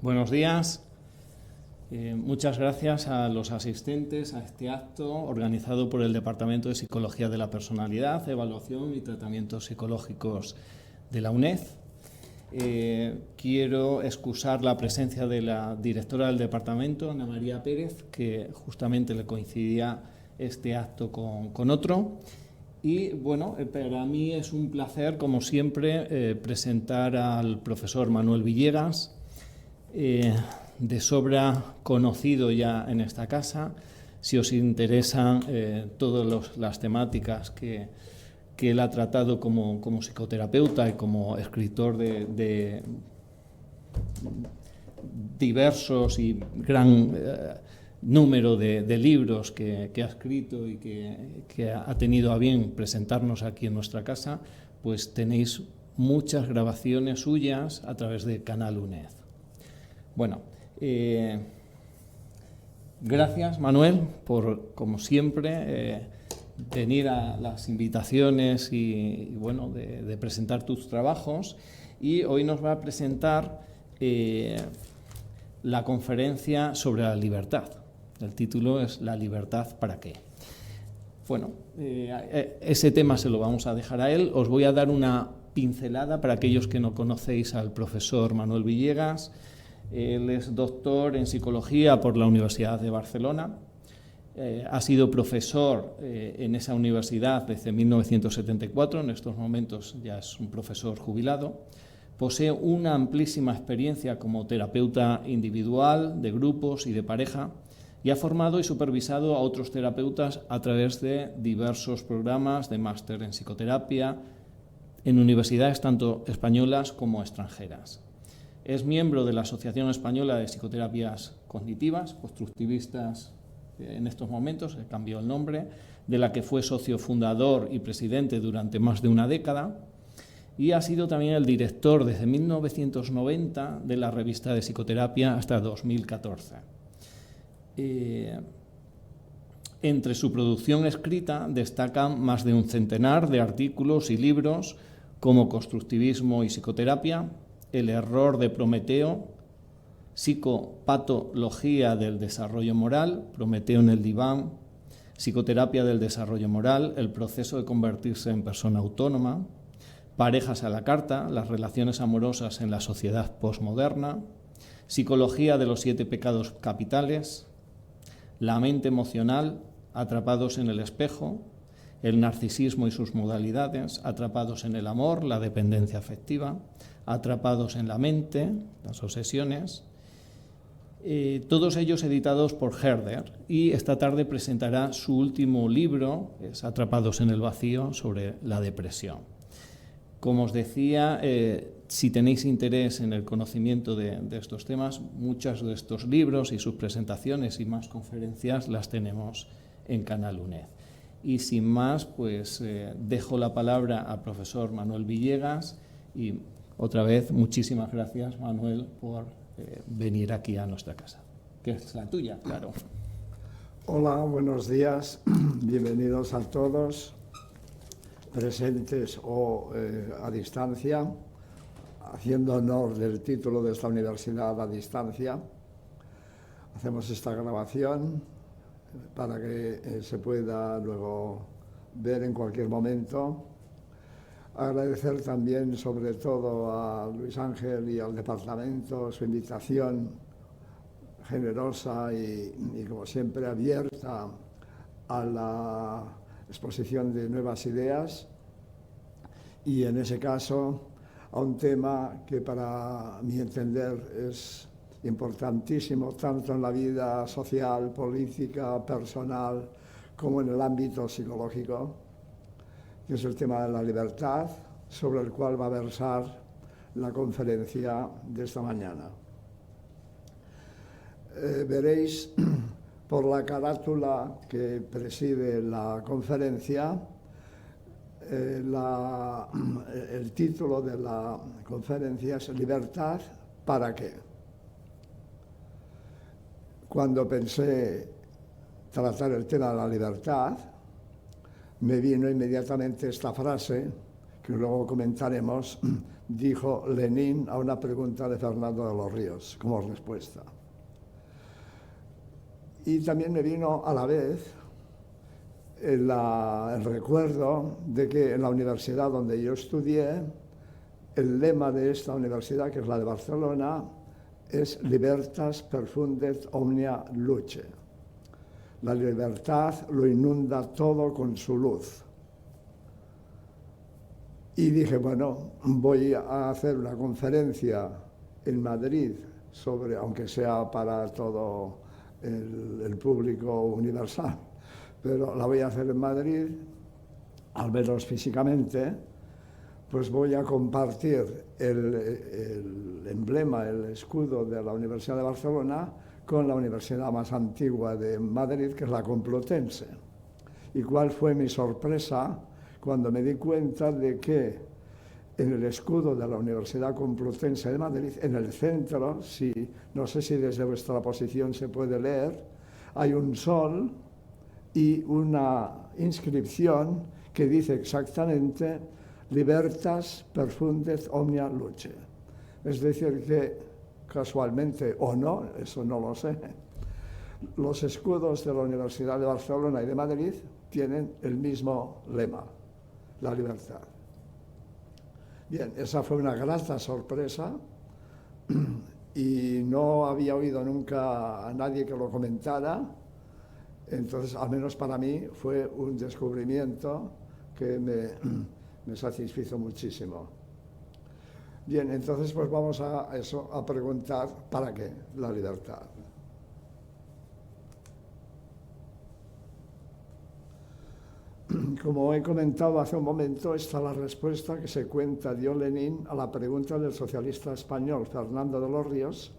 Buenos días. Muchas gracias a los asistentes a este acto organizado por el Departamento de Psicología de la Personalidad, Evaluación y Tratamientos Psicológicos de la UNED. Quiero excusar la presencia de la directora del departamento, Ana María Pérez, que justamente le coincidía este acto con otro. Y bueno, para mí es un placer, como siempre, presentar al profesor Manuel Villegas, de sobra conocido ya en esta casa. Si os interesan todas las temáticas que él ha tratado como psicoterapeuta y como escritor de diversos y gran número de libros que ha escrito y que ha tenido a bien presentarnos aquí en nuestra casa, pues tenéis muchas grabaciones suyas a través del canal UNED. Bueno, gracias Manuel por, como siempre, venir a las invitaciones y bueno, de presentar tus trabajos, y hoy nos va a presentar la conferencia sobre la libertad. El título es ¿La libertad para qué? Bueno, ese tema se lo vamos a dejar a él. Os voy a dar una pincelada para aquellos que no conocéis al profesor Manuel Villegas. Él es doctor en psicología por la Universidad de Barcelona. Ha sido profesor en esa universidad desde 1974, en estos momentos ya es un profesor jubilado. Posee una amplísima experiencia como terapeuta individual, de grupos y de pareja, y ha formado y supervisado a otros terapeutas a través de diversos programas de máster en psicoterapia en universidades tanto españolas como extranjeras. Es miembro de la Asociación Española de Psicoterapias Cognitivas, constructivistas en estos momentos, se cambió el nombre, de la que fue socio fundador y presidente durante más de una década, y ha sido también el director desde 1990 de la revista de psicoterapia hasta 2014. Entre su producción escrita destacan más de un centenar de artículos y libros como Constructivismo y psicoterapia, El error de Prometeo, Psicopatología del desarrollo moral, Prometeo en el diván, Psicoterapia del desarrollo moral, el proceso de convertirse en persona autónoma, Parejas a la carta, las relaciones amorosas en la sociedad posmoderna, Psicología de los 7 pecados capitales, La mente emocional, Atrapados en el espejo, el narcisismo y sus modalidades, Atrapados en el amor, la dependencia afectiva, Atrapados en la mente, las obsesiones, todos ellos editados por Herder, y esta tarde presentará su último libro, es Atrapados en el vacío, sobre la depresión. Como os decía, si tenéis interés en el conocimiento de estos temas, muchos de estos libros y sus presentaciones y más conferencias las tenemos en Canal UNED. Y sin más, pues dejo la palabra al profesor Manuel Villegas y otra vez muchísimas gracias, Manuel, por venir aquí a nuestra casa, que es la tuya, claro. Hola, buenos días, bienvenidos a todos, presentes o a distancia, haciendo honor del título de esta universidad a distancia. Hacemos esta grabación para que se pueda luego ver en cualquier momento. Agradecer también, sobre todo, a Luis Ángel y al departamento su invitación generosa y como siempre, abierta a la exposición de nuevas ideas, y en ese caso a un tema que para mi entender es importantísimo tanto en la vida social, política, personal, como en el ámbito psicológico, que es el tema de la libertad, sobre el cual va a versar la conferencia de esta mañana. Veréis por la carátula que preside la conferencia, el título de la conferencia es ¿Libertad para qué? Cuando pensé tratar el tema de la libertad, me vino inmediatamente esta frase, que luego comentaremos, dijo Lenin a una pregunta de Fernando de los Ríos como respuesta. Y también me vino a la vez el recuerdo de que en la universidad donde yo estudié, el lema de esta universidad, que es la de Barcelona, es Libertas perfundet omnia luce. La libertad lo inunda todo con su luz. Y dije, bueno, voy a hacer una conferencia en Madrid sobre, aunque sea para todo el público universal, pero la voy a hacer en Madrid, al menos físicamente, pues voy a compartir el emblema, el escudo de la Universidad de Barcelona con la universidad más antigua de Madrid, que es la Complutense. ¿Y cuál fue mi sorpresa cuando me di cuenta de que en el escudo de la Universidad Complutense de Madrid, en el centro, no sé si desde vuestra posición se puede leer, hay un sol y una inscripción que dice exactamente Libertas perfundet omnia luce. Es decir, que casualmente o no, eso no lo sé, los escudos de la Universidad de Barcelona y de Madrid tienen el mismo lema, la libertad. Bien, esa fue una grata sorpresa y no había oído nunca a nadie que lo comentara. Entonces, al menos para mí, fue un descubrimiento que me satisfizo muchísimo. Bien, entonces pues vamos a preguntar, ¿para qué la libertad? Como he comentado hace un momento, esta es la respuesta que se cuenta dio Lenin a la pregunta del socialista español Fernando de los Ríos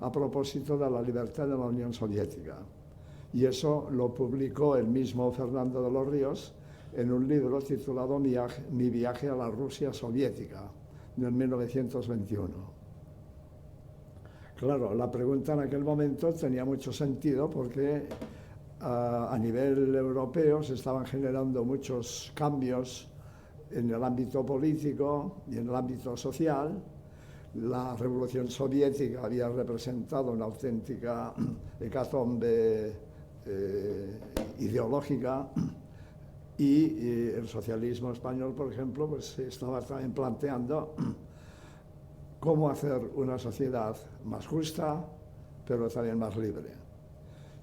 a propósito de la libertad de la Unión Soviética. Y eso lo publicó el mismo Fernando de los Ríos en un libro titulado Mi viaje a la Rusia soviética, en 1921. Claro, la pregunta en aquel momento tenía mucho sentido porque a nivel europeo se estaban generando muchos cambios en el ámbito político y en el ámbito social. La revolución soviética había representado una auténtica hecatombe ideológica y el socialismo español, por ejemplo, pues se estaba también planteando cómo hacer una sociedad más justa, pero también más libre.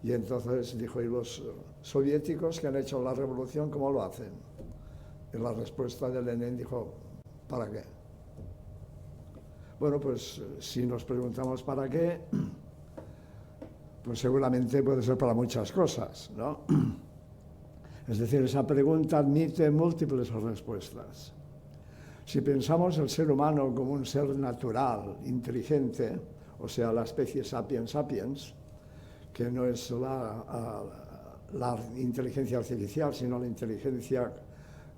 Y entonces dijo, ¿y los soviéticos que han hecho la revolución, cómo lo hacen? Y la respuesta de Lenin dijo, ¿para qué? Bueno, pues si nos preguntamos para qué, pues seguramente puede ser para muchas cosas, ¿no? Es decir, esa pregunta admite múltiples respuestas. Si pensamos el ser humano como un ser natural, inteligente, o sea, la especie sapiens sapiens, que no es la inteligencia artificial, sino la inteligencia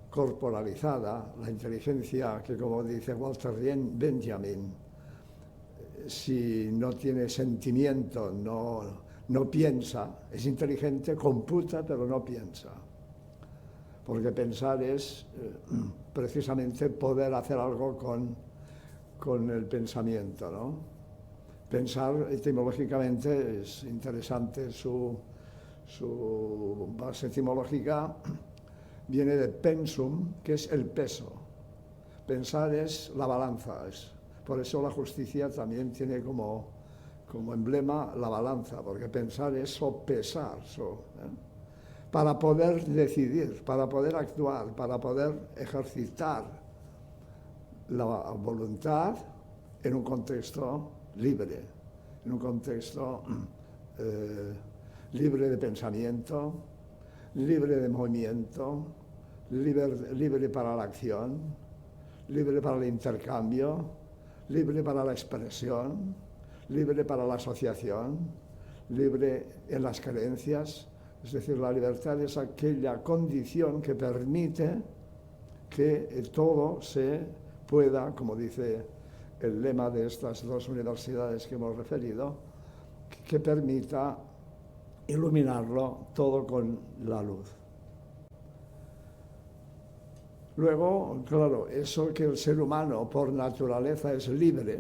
corporalizada, la inteligencia que, como dice Walter Benjamin, si no tiene sentimiento, no piensa, es inteligente, computa, pero no piensa. Porque pensar es precisamente poder hacer algo con el pensamiento, ¿no? Pensar etimológicamente es interesante, su base etimológica viene de pensum, que es el peso. Pensar es la balanza, por eso la justicia también tiene como emblema la balanza, porque pensar es sopesar, para poder decidir, para poder actuar, para poder ejercitar la voluntad en un contexto libre, en un contexto libre de pensamiento, libre de movimiento, libre para la acción, libre para el intercambio, libre para la expresión, libre para la asociación, libre en las creencias. Es decir, la libertad es aquella condición que permite que todo se pueda, como dice el lema de estas dos universidades que hemos referido, que permita iluminarlo todo con la luz. Luego, claro, eso que el ser humano por naturaleza es libre,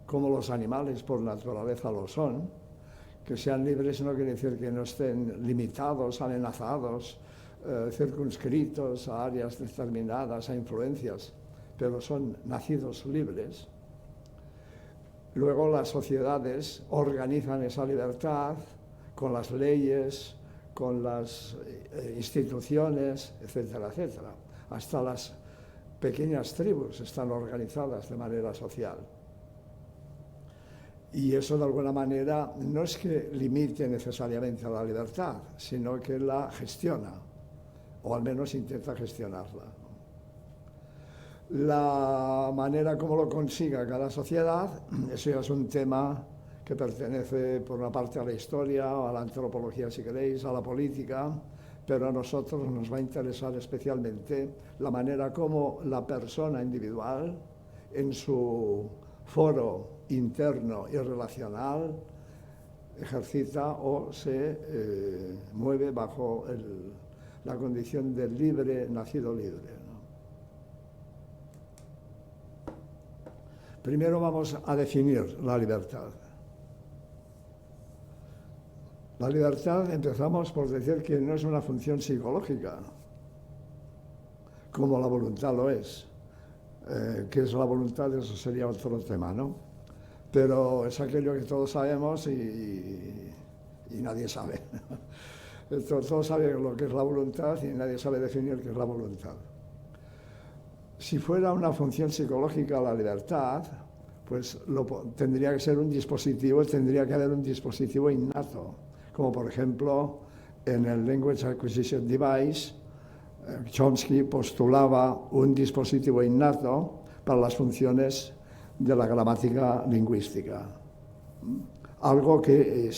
como los animales por naturaleza lo son, que sean libres no quiere decir que no estén limitados, amenazados, circunscritos a áreas determinadas, a influencias, pero son nacidos libres. Luego las sociedades organizan esa libertad con las leyes, con las instituciones, etcétera, etcétera. Hasta las pequeñas tribus están organizadas de manera social. Y eso de alguna manera no es que limite necesariamente a la libertad, sino que la gestiona, o al menos intenta gestionarla. La manera como lo consiga cada sociedad, eso ya es un tema que pertenece por una parte a la historia, a la antropología si queréis, a la política, pero a nosotros nos va a interesar especialmente la manera como la persona individual en su foro interno y relacional ejercita o se mueve bajo la condición del libre, nacido libre, ¿no? Primero vamos a definir la libertad. La libertad empezamos por decir que no es una función psicológica, como la voluntad lo es. ¿Qué es la voluntad? Eso sería otro tema, ¿no? Pero es aquello que todos sabemos y nadie sabe. Todos saben lo que es la voluntad y nadie sabe definir qué es la voluntad. Si fuera una función psicológica la libertad, pues tendría que ser un dispositivo, tendría que haber un dispositivo innato, como por ejemplo en el Language Acquisition Device, Chomsky postulaba un dispositivo innato para las funciones de la gramática lingüística. Algo que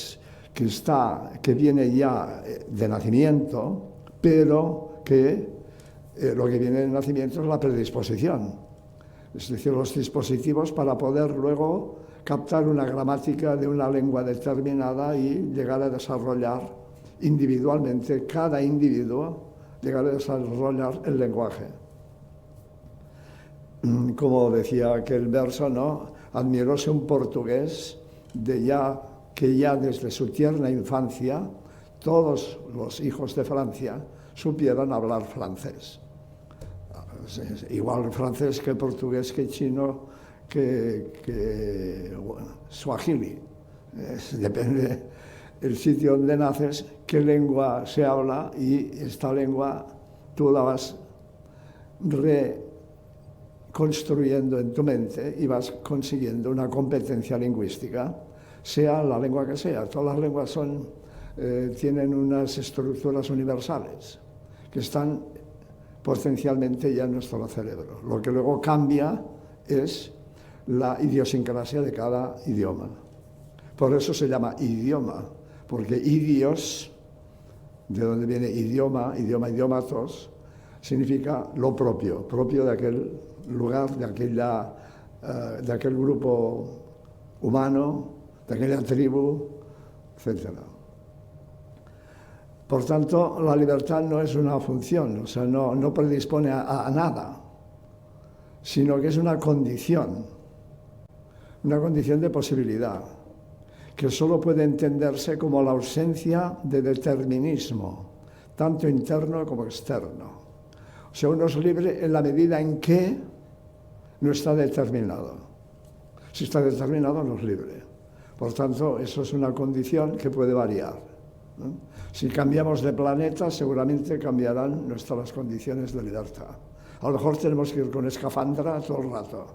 viene ya de nacimiento, pero que lo que viene de nacimiento es la predisposición. Es decir, los dispositivos para poder luego captar una gramática de una lengua determinada y llegar a desarrollar individualmente, cada individuo, llegar a desarrollar el lenguaje. Como decía aquel verso, ¿no? Admiróse un portugués que ya desde su tierna infancia todos los hijos de Francia supieran hablar francés. Igual francés que portugués, que chino, que suajili. Depende del sitio donde naces, qué lengua se habla, y esta lengua tú la vas reconstruyendo en tu mente y vas consiguiendo una competencia lingüística, sea la lengua que sea. Todas las lenguas tienen unas estructuras universales que están potencialmente ya en nuestro cerebro. Lo que luego cambia es la idiosincrasia de cada idioma. Por eso se llama idioma, porque idios, de donde viene idioma, idiomatos, significa lo propio de aquel lugar, de aquel grupo humano, de aquella tribu, etc. Por tanto, la libertad no es una función, o sea, no predispone a nada, sino que es una condición de posibilidad, que solo puede entenderse como la ausencia de determinismo, tanto interno como externo. O sea, uno es libre en la medida en que no está determinado. Si está determinado, no es libre. Por tanto, eso es una condición que puede variar, ¿no? Si cambiamos de planeta, seguramente cambiarán nuestras condiciones de libertad. A lo mejor tenemos que ir con escafandra todo el rato.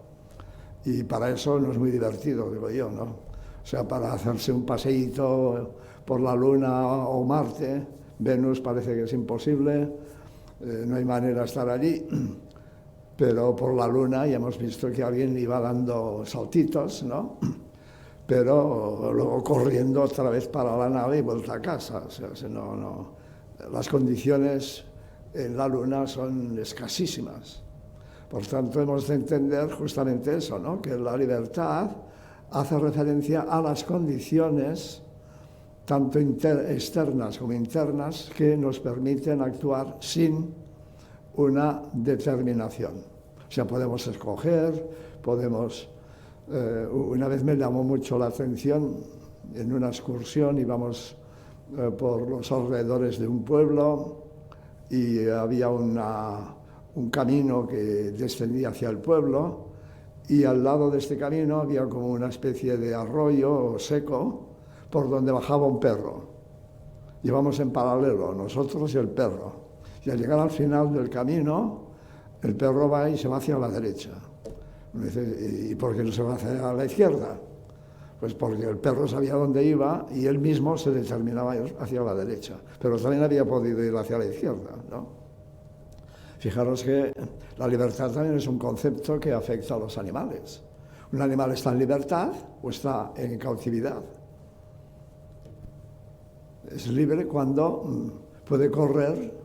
Y para eso no es muy divertido, digo yo, ¿no? O sea, para hacerse un paseíto por la Luna o Marte, Venus parece que es imposible, no hay manera de estar allí, pero por la Luna ya hemos visto que alguien iba dando saltitos, ¿no? Pero luego corriendo otra vez para la nave y vuelta a casa. O sea, las condiciones en la Luna son escasísimas. Por tanto, hemos de entender justamente eso, ¿no? Que la libertad hace referencia a las condiciones, tanto externas como internas, que nos permiten actuar sin una determinación. O sea, podemos escoger, podemos... una vez me llamó mucho la atención, en una excursión íbamos por los alrededores de un pueblo y había un camino que descendía hacia el pueblo, y al lado de este camino había como una especie de arroyo seco por donde bajaba un perro. Íbamos en paralelo, nosotros y el perro. Y al llegar al final del camino, el perro va y se va hacia la derecha. Me dice, ¿y por qué no se va hacia la izquierda? Pues porque el perro sabía dónde iba y él mismo se determinaba hacia la derecha. Pero también había podido ir hacia la izquierda, ¿no? Fijaros que la libertad también es un concepto que afecta a los animales. ¿Un animal está en libertad o está en cautividad? Es libre cuando puede correr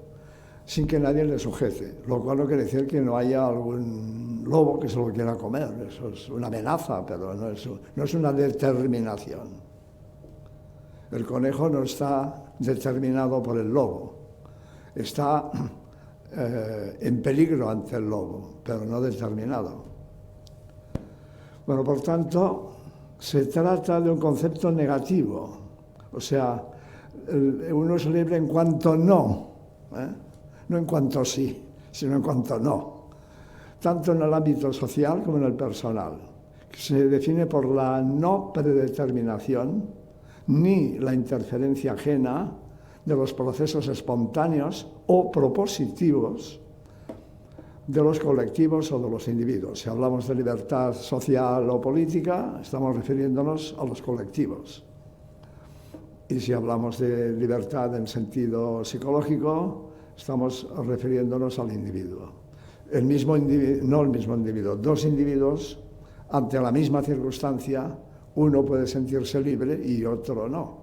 sin que nadie le sujete, lo cual no quiere decir que no haya algún lobo que se lo quiera comer. Eso es una amenaza, pero no es una determinación. El conejo no está determinado por el lobo, está en peligro ante el lobo, pero no determinado. Bueno, por tanto, se trata de un concepto negativo, o sea, uno es libre en cuanto no, no en cuanto sí, sino en cuanto no, tanto en el ámbito social como en el personal, que se define por la no predeterminación ni la interferencia ajena de los procesos espontáneos o propositivos de los colectivos o de los individuos. Si hablamos de libertad social o política, estamos refiriéndonos a los colectivos. Y si hablamos de libertad en sentido psicológico, estamos refiriéndonos al individuo. El mismo individuo, no el mismo individuo, dos individuos ante la misma circunstancia, uno puede sentirse libre y otro no.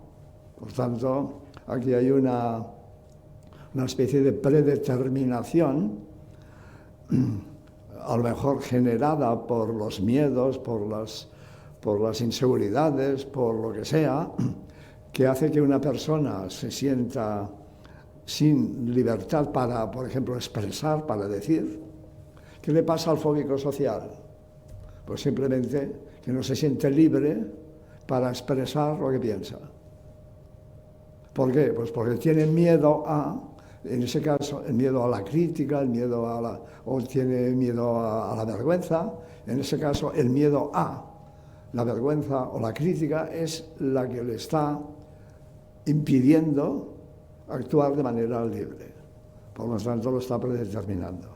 Por tanto, aquí hay una especie de predeterminación, a lo mejor generada por los miedos, por las inseguridades, por lo que sea, que hace que una persona se sienta sin libertad para, por ejemplo, expresar, para decir. ¿Qué le pasa al fóbico social? Pues simplemente que no se siente libre para expresar lo que piensa. ¿Por qué? Pues porque tiene miedo en ese caso, el miedo a la crítica, el miedo o tiene miedo a la vergüenza. En ese caso, el miedo a la vergüenza o la crítica es la que le está impidiendo actuar de manera libre. Por lo tanto, lo está predeterminando.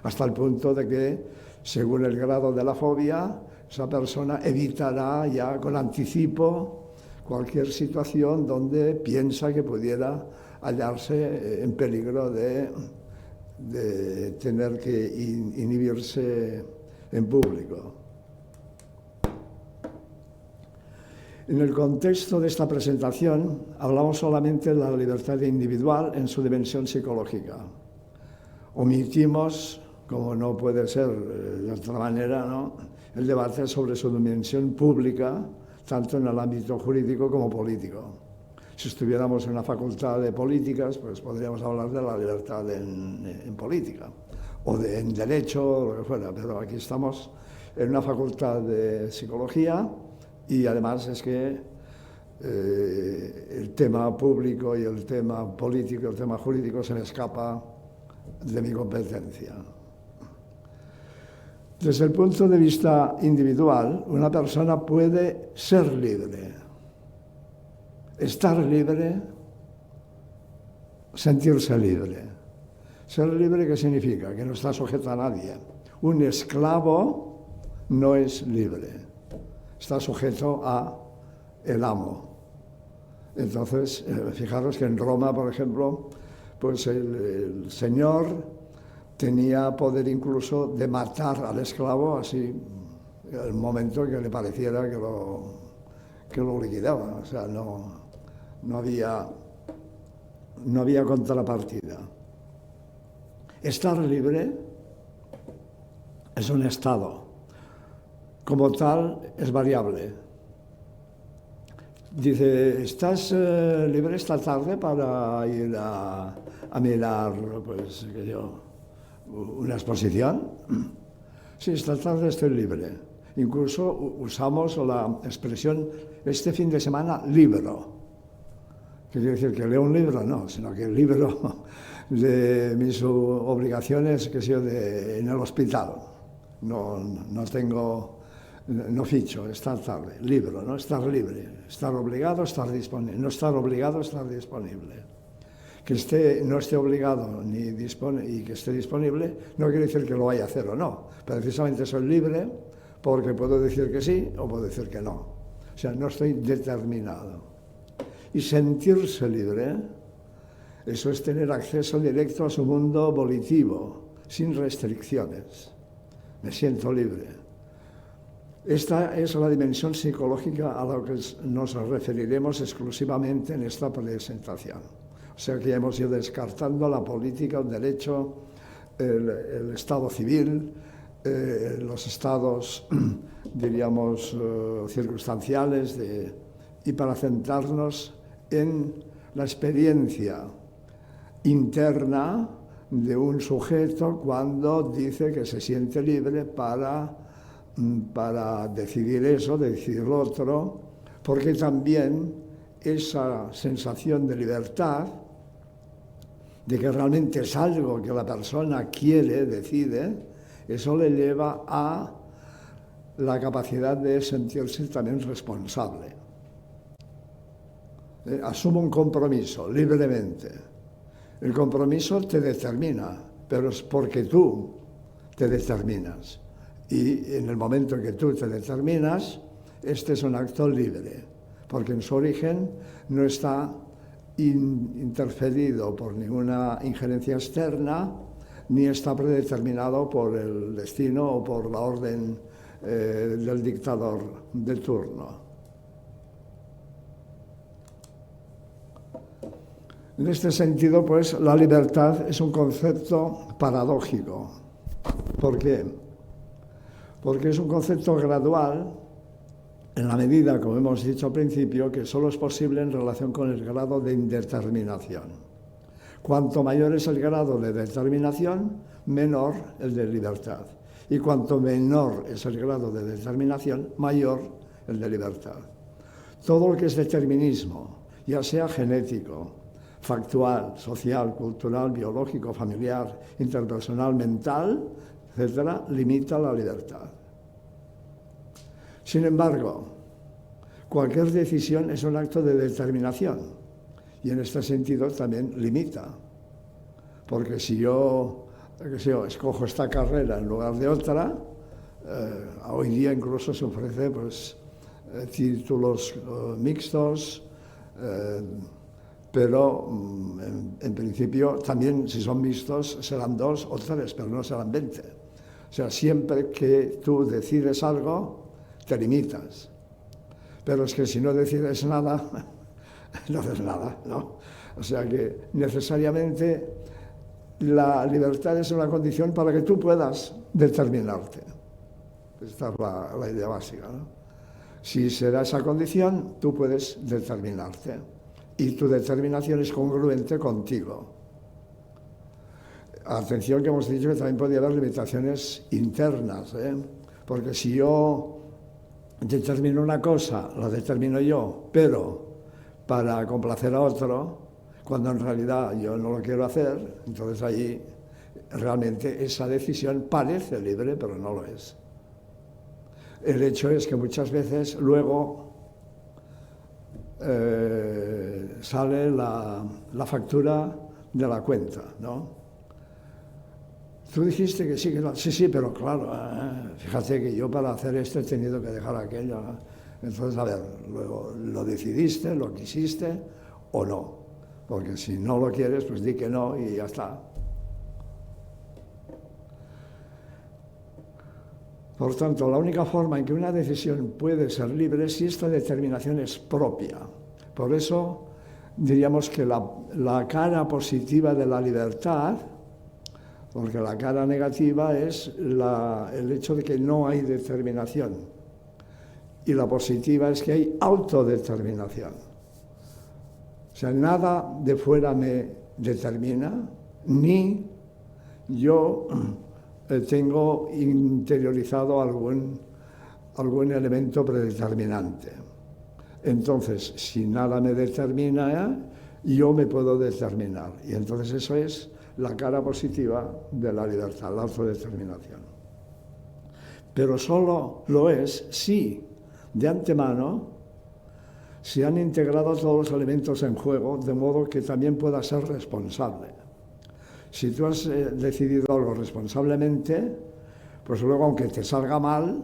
Hasta el punto de que, según el grado de la fobia, esa persona evitará ya con anticipo cualquier situación donde piensa que pudiera hallarse en peligro de tener que inhibirse en público. En el contexto de esta presentación hablamos solamente de la libertad individual en su dimensión psicológica. Omitimos, como no puede ser de otra manera, ¿no?, el debate sobre su dimensión pública, tanto en el ámbito jurídico como político. Si estuviéramos en una facultad de políticas, pues podríamos hablar de la libertad en política, o en derecho, o lo que fuera, pero aquí estamos en una facultad de psicología, y además es que el tema público y el tema político, el tema jurídico se me escapa de mi competencia. Desde el punto de vista individual, una persona puede ser libre, estar libre, sentirse libre. Ser libre, ¿qué significa? Que no está sujeto a nadie. Un esclavo no es libre, está sujeto a el amo. Entonces, fijaros que en Roma, por ejemplo, pues el señor tenía poder incluso de matar al esclavo así, el momento que le pareciera que lo liquidaba. O sea, no había contrapartida. Estar libre es un estado. Como tal, es variable. Dice, ¿estás libre esta tarde para ir a mirar, pues, una exposición. Sí, esta tarde estoy libre. Incluso usamos la expresión este fin de semana libro. Quiere decir que leo un libro, no, sino que el libro de mis obligaciones que soy en el hospital. No ficho, estar tarde, libro, ¿no? Estar libre, estar obligado, estar disponible, no estar obligado, estar disponible. Que no esté obligado y que esté disponible no quiere decir que lo vaya a hacer o no. Precisamente soy libre porque puedo decir que sí o puedo decir que no. O sea, no estoy determinado. Y sentirse libre, eso es tener acceso directo a su mundo volitivo, sin restricciones. Me siento libre. Esta es la dimensión psicológica a la que nos referiremos exclusivamente en esta presentación. O sea que ya hemos ido descartando la política, el derecho, el estado civil, los estados, diríamos, circunstanciales, y para centrarnos en la experiencia interna de un sujeto cuando dice que se siente libre para decidir eso, decidir lo otro, porque también esa sensación de libertad, de que realmente es algo que la persona quiere, decide, eso le lleva a la capacidad de sentirse también responsable. Asumo un compromiso libremente. El compromiso te determina, pero es porque tú te determinas. Y en el momento en que tú te determinas, este es un acto libre, porque en su origen no está interferido por ninguna injerencia externa, ni está predeterminado por el destino o por la orden del dictador de turno. En este sentido, pues, la libertad es un concepto paradójico. ¿Por qué? Porque es un concepto gradual, en la medida, como hemos dicho al principio, que solo es posible en relación con el grado de indeterminación. Cuanto mayor es el grado de determinación, menor el de libertad. Y cuanto menor es el grado de determinación, mayor el de libertad. Todo lo que es determinismo, ya sea genético, factual, social, cultural, biológico, familiar, interpersonal, mental, etc., limita la libertad. Sin embargo, cualquier decisión es un acto de determinación y en este sentido también limita. Porque si yo escojo esta carrera en lugar de otra, hoy día incluso se ofrece pues, títulos mixtos, pero en principio también si son mixtos serán 2 o 3, pero no serán 20. O sea, siempre que tú decides algo, te limitas. Pero es que si no decides nada, no haces nada, ¿no? O sea que necesariamente la libertad es una condición para que tú puedas determinarte. Esta es la idea básica, ¿no? Si se da esa condición, tú puedes determinarte. Y tu determinación es congruente contigo. Atención que hemos dicho que también podría haber limitaciones internas, porque si yo determino una cosa, la determino yo, pero para complacer a otro, cuando en realidad yo no lo quiero hacer, entonces ahí realmente esa decisión parece libre, pero no lo es. El hecho es que muchas veces luego sale la factura de la cuenta, ¿no? Tú dijiste que sí, sí, pero claro, fíjate que yo para hacer esto he tenido que dejar aquello, ¿no? Entonces, a ver, luego lo decidiste, lo quisiste o no, porque si no lo quieres, pues di que no y ya está. Por tanto, la única forma en que una decisión puede ser libre es si esta determinación es propia. Por eso diríamos que la cara positiva de la libertad, porque la cara negativa es el hecho de que no hay determinación, y la positiva es que hay autodeterminación. O sea, nada de fuera me determina, ni yo tengo interiorizado algún elemento predeterminante. Entonces, si nada me determina, yo me puedo determinar. Y entonces eso es la cara positiva de la libertad, la autodeterminación. Pero solo lo es si, de antemano, se han integrado todos los elementos en juego, de modo que también pueda ser responsable. Si tú has decidido algo responsablemente, pues luego, aunque te salga mal,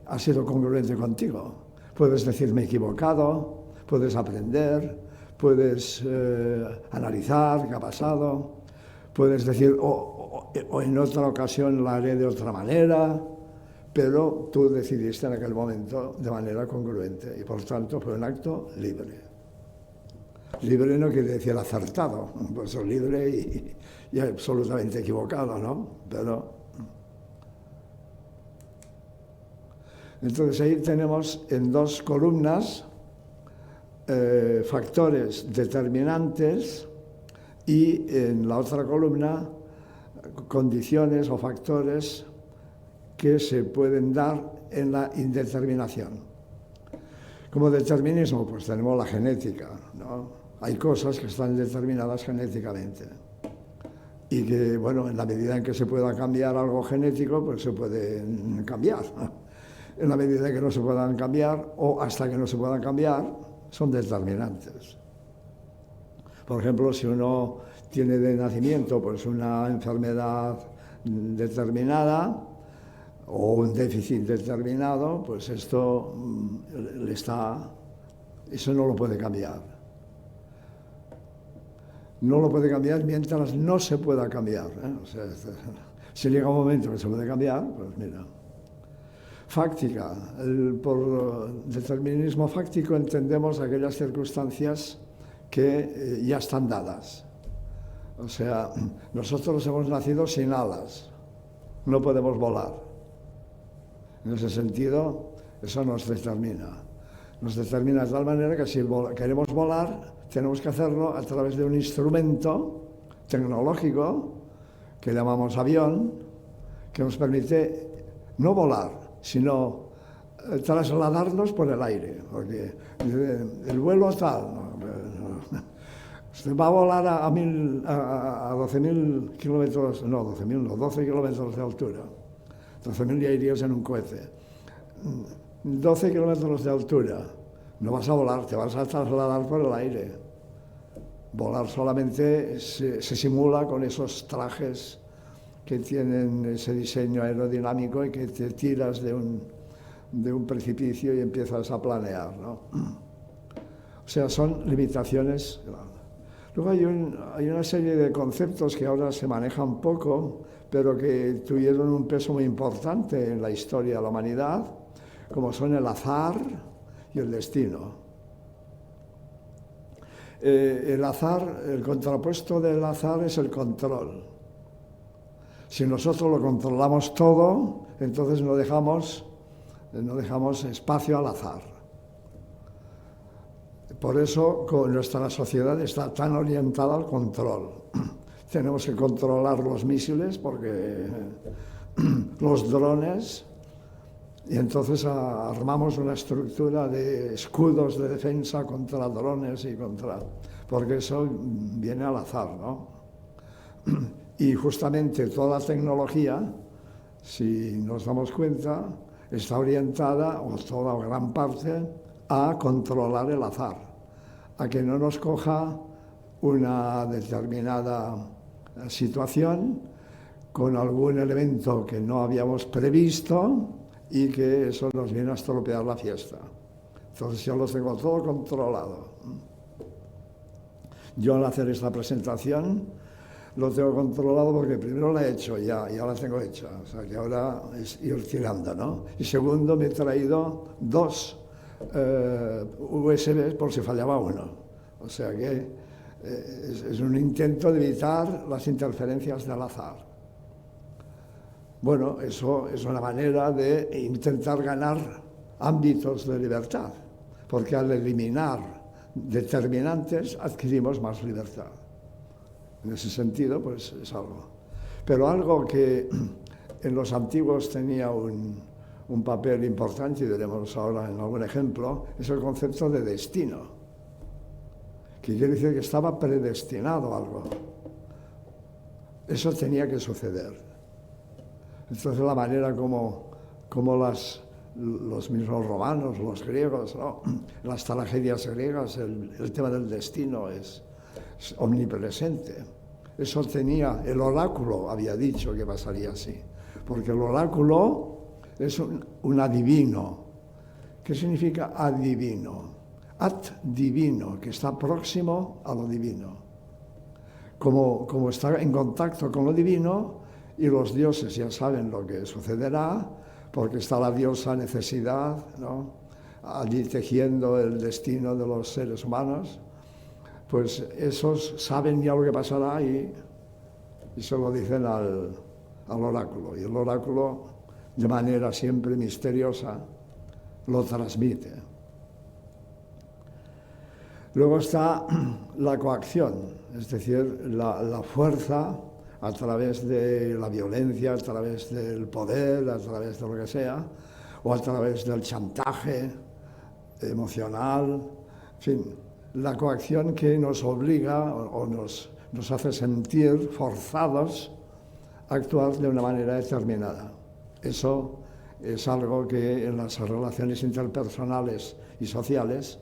has sido congruente contigo. Puedes decir, me he equivocado, puedes aprender, puedes analizar qué ha pasado, puedes decir, o en otra ocasión la haré de otra manera, pero tú decidiste en aquel momento de manera congruente y por tanto fue un acto libre. Libre no quiere decir acertado, pues libre y absolutamente equivocado, ¿no? Pero entonces ahí tenemos en dos columnas factores determinantes y en la otra columna condiciones o factores que se pueden dar en la indeterminación. Como determinismo, pues tenemos la genética, ¿no? Hay cosas que están determinadas genéticamente y que, bueno, en la medida en que se pueda cambiar algo genético, pues se puede cambiar. En la medida en que no se puedan cambiar o hasta que no se puedan cambiar, son determinantes. Por ejemplo, si uno tiene de nacimiento pues una enfermedad determinada o un déficit determinado, pues eso no lo puede cambiar. No lo puede cambiar mientras no se pueda cambiar, ¿eh? O sea, si llega un momento que se puede cambiar, pues mira. Fáctica. Por determinismo fáctico entendemos aquellas circunstancias que ya están dadas. O sea, nosotros hemos nacido sin alas, no podemos volar. En ese sentido, eso nos determina. Nos determina de tal manera que si queremos volar, tenemos que hacerlo a través de un instrumento tecnológico que llamamos avión, que nos permite no volar, sino trasladarnos por el aire. Porque el vuelo tal, usted va a volar a 12.000 kilómetros, no, 12.000 no, 12 kilómetros de altura. 12.000 ya irías en un cohete. 12 kilómetros de altura. No vas a volar, te vas a trasladar por el aire. Volar solamente se simula con esos trajes que tienen ese diseño aerodinámico y que te tiras de un precipicio y empiezas a planear, ¿no? O sea, son limitaciones. Luego hay una serie de conceptos que ahora se manejan poco, pero que tuvieron un peso muy importante en la historia de la humanidad, como son el azar y el destino. El azar, el contrapuesto del azar es el control. Si nosotros lo controlamos todo, entonces no dejamos espacio al azar. Por eso nuestra sociedad está tan orientada al control. Tenemos que controlar los misiles, porque los drones, y entonces armamos una estructura de escudos de defensa contra drones porque eso viene al azar, ¿no? Y justamente toda la tecnología, si nos damos cuenta, está orientada, o toda o gran parte, a controlar el azar, a que no nos coja una determinada situación con algún elemento que no habíamos previsto y que eso nos viene a estropear la fiesta. Entonces yo lo tengo todo controlado. Yo al hacer esta presentación lo tengo controlado porque primero la he hecho, ya la tengo hecha, o sea que ahora es ir tirando, ¿no? Y segundo, me he traído 2 USB por si fallaba uno. O sea que es un intento de evitar las interferencias del azar. Bueno, eso es una manera de intentar ganar ámbitos de libertad, porque al eliminar determinantes adquirimos más libertad. En ese sentido, pues es algo. Pero algo que en los antiguos tenía un papel importante, y veremos ahora en algún ejemplo, es el concepto de destino, que quiere decir que estaba predestinado a algo. Eso tenía que suceder. Entonces la manera como los mismos romanos, los griegos, ¿no? Las tragedias griegas, el tema del destino es omnipresente. Eso tenía, el oráculo había dicho que pasaría así, porque el oráculo es un adivino. ¿Qué significa adivino? Ad divino, que está próximo a lo divino. Como está en contacto con lo divino, y los dioses ya saben lo que sucederá, porque está la diosa Necesidad, ¿no?, allí tejiendo el destino de los seres humanos, pues esos saben ya lo que pasará y se lo dicen al oráculo. Y el oráculo, de manera siempre misteriosa, lo transmite. Luego está la coacción, es decir, la fuerza a través de la violencia, a través del poder, a través de lo que sea, o a través del chantaje emocional, en fin, la coacción que nos obliga o nos hace sentir forzados a actuar de una manera determinada. Eso es algo que en las relaciones interpersonales y sociales,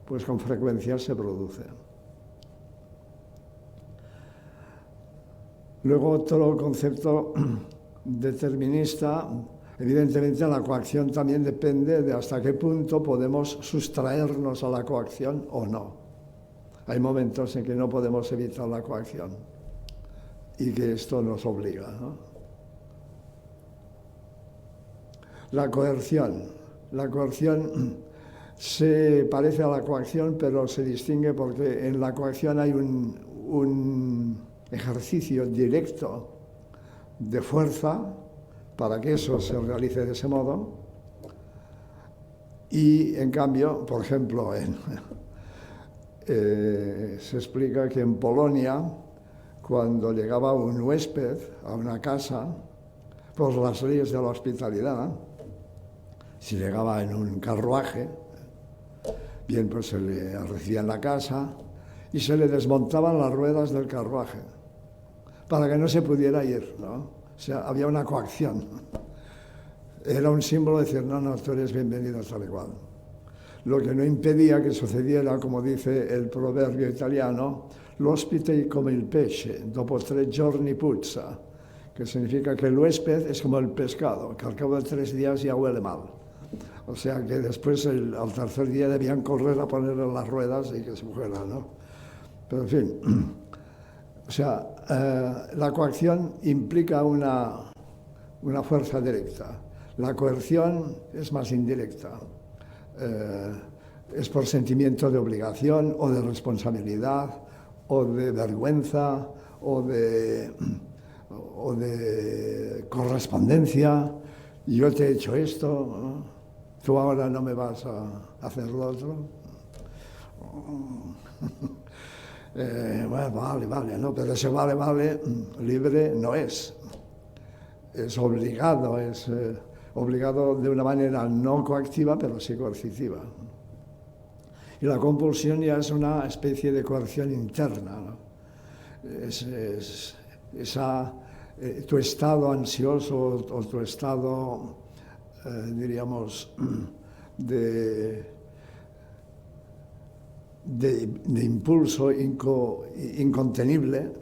pues con frecuencia se produce. Luego otro concepto determinista, evidentemente la coacción también depende de hasta qué punto podemos sustraernos a la coacción o no. Hay momentos en que no podemos evitar la coacción y que esto nos obliga, ¿no? La coerción se parece a la coacción, pero se distingue porque en la coacción hay un ejercicio directo de fuerza para que eso se realice de ese modo, y en cambio, por ejemplo, se explica que en Polonia, cuando llegaba un huésped a una casa, por las leyes de la hospitalidad, si llegaba en un carruaje, bien, pues se le recibía en la casa y se le desmontaban las ruedas del carruaje para que no se pudiera ir, ¿no? O sea, había una coacción. Era un símbolo de decir, no, tú eres bienvenido tal y cual. Lo que no impedía que sucediera, como dice el proverbio italiano, l'ospite come il pesce, dopo 3 giorni puzza, que significa que el huésped es como el pescado, que al cabo de 3 días ya huele mal. O sea que después, al tercer día, debían correr a ponerle las ruedas y que se fuera, ¿no? Pero en fin, o sea, la coacción implica una fuerza directa. La coerción es más indirecta. Es por sentimiento de obligación o de responsabilidad o de vergüenza o de correspondencia. Yo te he hecho esto, ¿no? Tú ahora no me vas a hacer lo otro. Bueno, vale, ¿no? Pero ese vale libre no es. Es obligado, obligado de una manera no coactiva, pero sí coercitiva. Y la compulsión ya es una especie de coerción interna, ¿no? Tu estado ansioso o tu estado, diríamos, de impulso incontenible,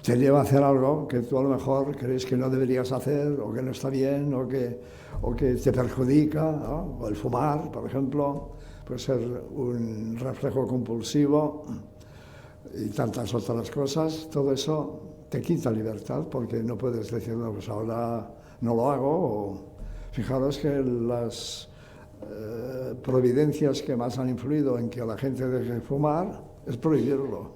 te lleva a hacer algo que tú a lo mejor crees que no deberías hacer, o que no está bien, o que te perjudica, ¿no? O el fumar, por ejemplo, puede ser un reflejo compulsivo, y tantas otras cosas. Todo eso te quita libertad, porque no puedes decir, no, pues ahora no lo hago. Fijaros que las providencias que más han influido en que la gente deje de fumar es prohibirlo.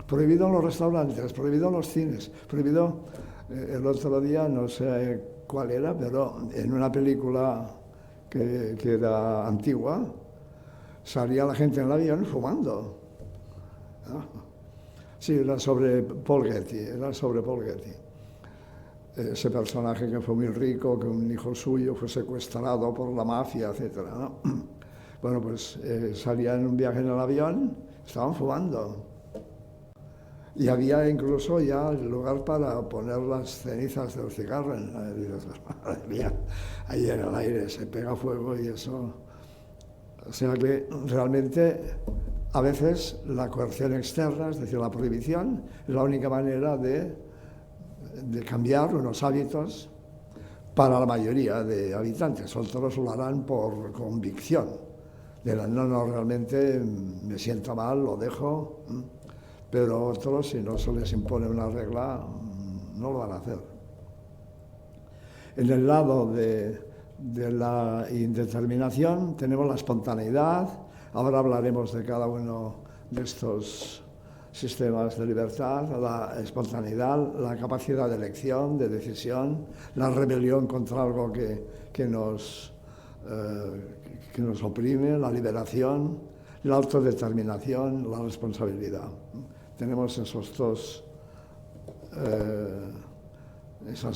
Prohibido en los restaurantes, prohibido en los cines, prohibido, el otro día, no sé cuál era, pero en una película que era antigua, salía la gente en el avión fumando, ¿no? Sí, era sobre Paul Getty, ese personaje que fue muy rico, que un hijo suyo fue secuestrado por la mafia, etc., ¿no? Bueno, pues salían en un viaje en el avión, estaban fumando. Y había incluso ya lugar para poner las cenizas del cigarro. Madre mía, ahí en el aire se pega fuego y eso. O sea que realmente a veces la coerción externa, es decir, la prohibición, es la única manera de cambiar unos hábitos para la mayoría de habitantes. Otros lo harán por convicción. No, realmente me siento mal, lo dejo. Pero otros, si no se les impone una regla, no lo van a hacer. En el lado de la indeterminación tenemos la espontaneidad. Ahora hablaremos de cada uno de estos sistemas de libertad: la espontaneidad, la capacidad de elección, de decisión, la rebelión contra algo que nos oprime, la liberación, la autodeterminación, la responsabilidad. Tenemos esas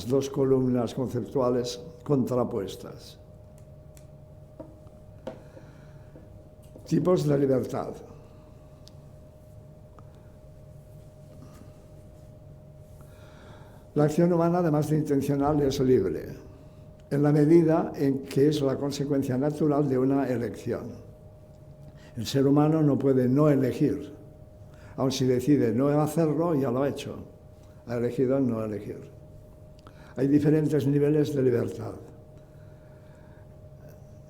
dos columnas conceptuales contrapuestas. Tipos de libertad. La acción humana, además de intencional, es libre, en la medida en que es la consecuencia natural de una elección. El ser humano no puede no elegir. Aun si decide no hacerlo, ya lo ha hecho. Ha elegido no elegir. Hay diferentes niveles de libertad.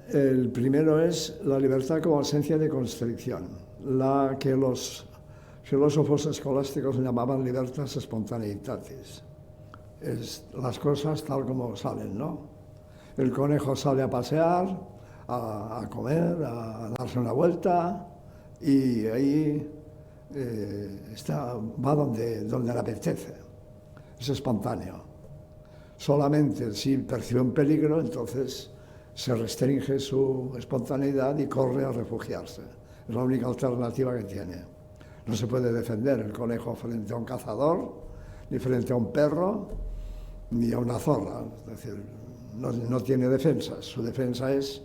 El primero es la libertad como ausencia de constricción, la que los filósofos escolásticos llamaban libertas spontaneitatis. Es las cosas tal como salen, ¿no? El conejo sale a pasear, a comer, a darse una vuelta, y ahí va donde le apetece. Es espontáneo. Solamente si percibe un peligro, entonces se restringe su espontaneidad y corre a refugiarse. Es la única alternativa que tiene. No se puede defender el conejo frente a un cazador, ni frente a un perro, ni a una zorra. Es decir, no tiene defensas. Su defensa es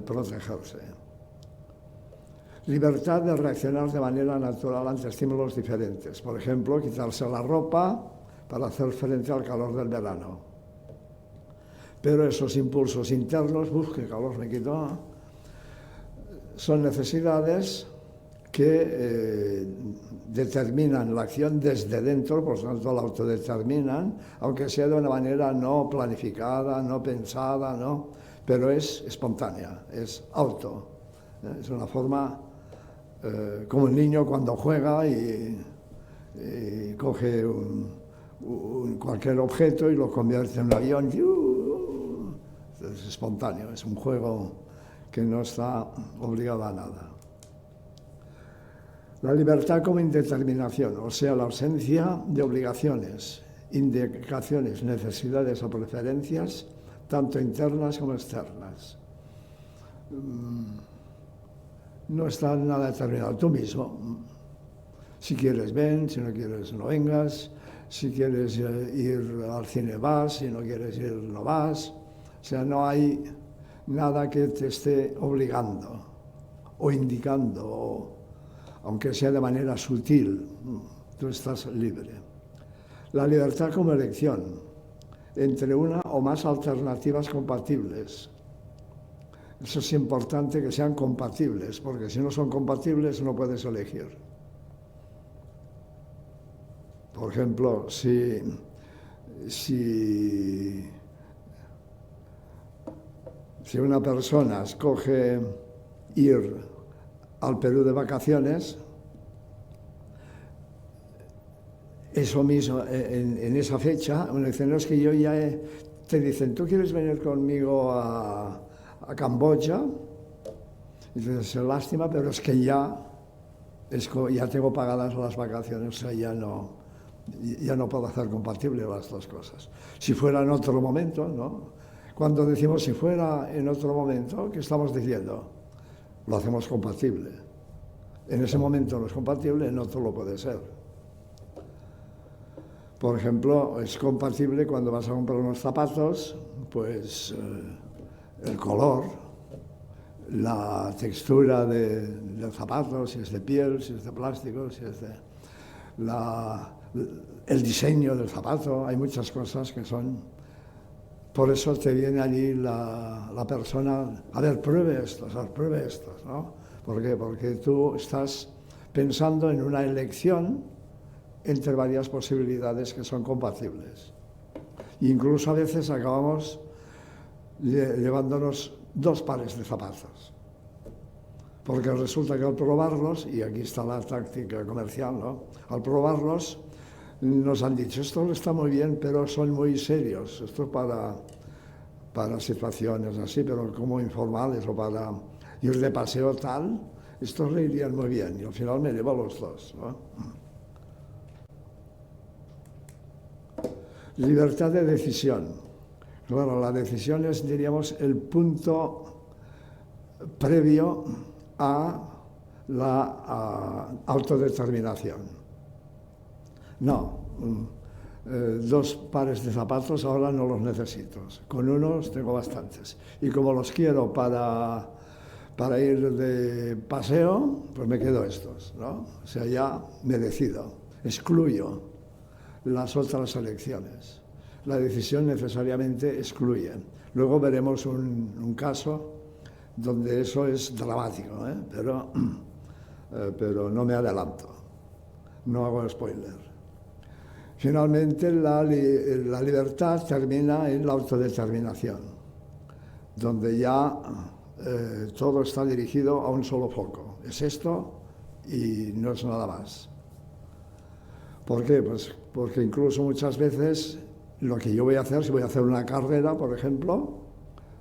protegerse. Libertad de reaccionar de manera natural ante estímulos diferentes. Por ejemplo, quitarse la ropa para hacer frente al calor del verano. Pero esos impulsos internos, qué calor me quitó, son necesidades que determinan la acción desde dentro, por tanto la autodeterminan, aunque sea de una manera no planificada, no pensada, ¿no? Pero es espontánea, es auto. Es una forma como el niño cuando juega y coge cualquier objeto y lo convierte en un avión. Es espontáneo, es un juego que no está obligado a nada. La libertad como indeterminación, o sea, la ausencia de obligaciones, indicaciones, necesidades o preferencias, tanto internas como externas. No está nada determinado. Tú mismo, si quieres ven, si no quieres no vengas, si quieres ir al cine vas, si no quieres ir no vas. O sea, no hay nada que te esté obligando o indicando, aunque sea de manera sutil. Tú estás libre. La libertad como elección entre una o más alternativas compatibles. Eso es importante, que sean compatibles, porque si no son compatibles no puedes elegir. Por ejemplo, si una persona escoge ir al Perú de vacaciones, eso mismo, en esa fecha, uno dice, no, es que yo ya te dicen, ¿tú quieres venir conmigo a Camboya? Y dices, lástima, pero es que ya tengo pagadas las vacaciones, o sea, ya no puedo hacer compatible las dos cosas. Si fuera en otro momento, ¿no? Cuando decimos si fuera en otro momento, ¿qué estamos diciendo? Lo hacemos compatible. en ese momento no es compatible, en otro lo puede ser. Por ejemplo, es compatible cuando vas a comprar unos zapatos, pues el color, la textura del zapato, si es de piel, si es de plástico, si es el diseño del zapato, hay muchas cosas que son. Por eso te viene allí la persona, a ver, pruebe estos, ¿no? ¿Por qué? Porque tú estás pensando en una elección entre varias posibilidades que son compatibles. Incluso a veces acabamos llevándonos 2 pares de zapatos. Porque resulta que al probarlos, y aquí está la táctica comercial, ¿no? Al probarlos nos han dicho, esto está muy bien, pero son muy serios, esto para situaciones así, pero como informales o para ir de paseo tal, estos le irían muy bien, y al final me llevo los 2, ¿no? Libertad de decisión. Claro, la decisión es, diríamos, el punto previo a la autodeterminación. No, 2 pares de zapatos ahora no los necesito. Con unos tengo bastantes. Y como los quiero para ir de paseo, pues me quedo estos, ¿no? O sea, ya me decido, excluyo las otras elecciones. La decisión necesariamente excluye. Luego veremos un caso donde eso es dramático, ¿eh? Pero no me adelanto, no hago spoiler. Finalmente, la libertad termina en la autodeterminación, donde ya todo está dirigido a un solo foco. Es esto y no es nada más. ¿Por qué? Pues porque incluso muchas veces lo que yo voy a hacer, si voy a hacer una carrera, por ejemplo,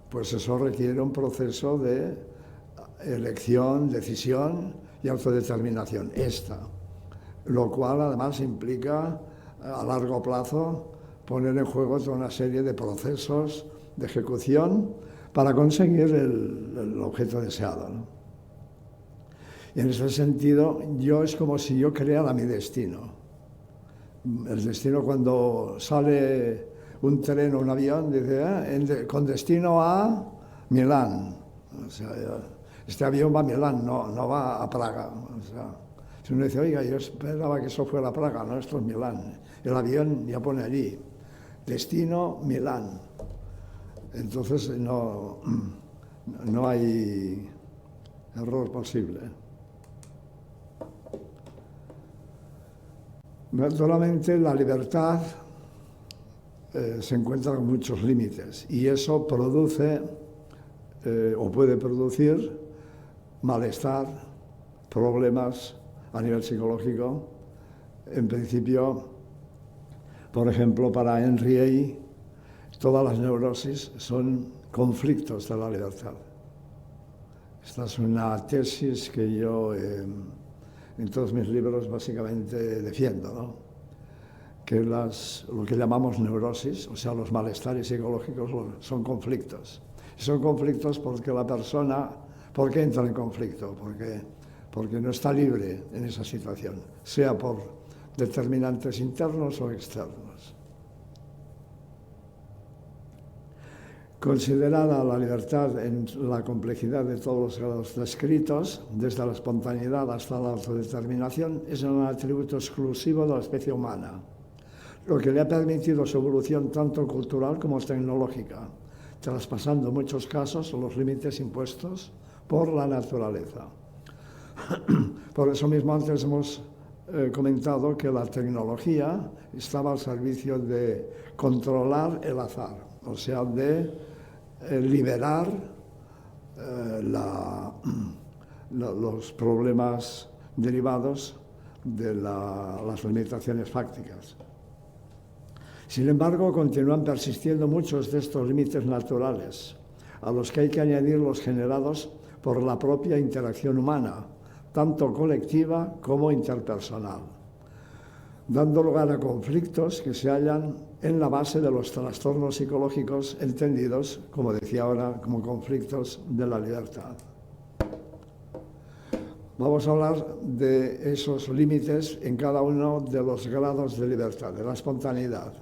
pues eso requiere un proceso de elección, decisión y autodeterminación, lo cual además implica a largo plazo poner en juego toda una serie de procesos de ejecución para conseguir el objeto deseado, ¿no? Y en ese sentido, es como si yo creara mi destino. El destino, cuando sale un tren o un avión, dice, con destino a Milán. O sea, este avión va a Milán, no va a Praga. O sea, si uno dice, oiga, yo esperaba que eso fuera Praga, no, esto es Milán. El avión ya pone allí, destino Milán. Entonces no hay error posible. Naturalmente, la libertad se encuentra con muchos límites y eso produce o puede producir malestar, problemas a nivel psicológico. En principio, por ejemplo, para Henry A., todas las neurosis son conflictos de la libertad. Esta es una tesis que yo en todos mis libros básicamente defiendo, ¿no? Que lo que llamamos neurosis, o sea, los malestares psicológicos, son conflictos. Son conflictos porque la persona, ¿por qué entra en conflicto? Porque no está libre en esa situación, sea por determinantes internos o externos. Considerada la libertad en la complejidad de todos los grados descritos, desde la espontaneidad hasta la autodeterminación, es un atributo exclusivo de la especie humana, lo que le ha permitido su evolución tanto cultural como tecnológica, traspasando en muchos casos los límites impuestos por la naturaleza. Por eso mismo antes hemos comentado que la tecnología estaba al servicio de controlar el azar, o sea, de liberar los problemas derivados de las limitaciones fácticas. Sin embargo, continúan persistiendo muchos de estos límites naturales, a los que hay que añadir los generados por la propia interacción humana, tanto colectiva como interpersonal, dando lugar a conflictos que se hallan en la base de los trastornos psicológicos entendidos, como decía ahora, como conflictos de la libertad. Vamos a hablar de esos límites en cada uno de los grados de libertad, de la espontaneidad.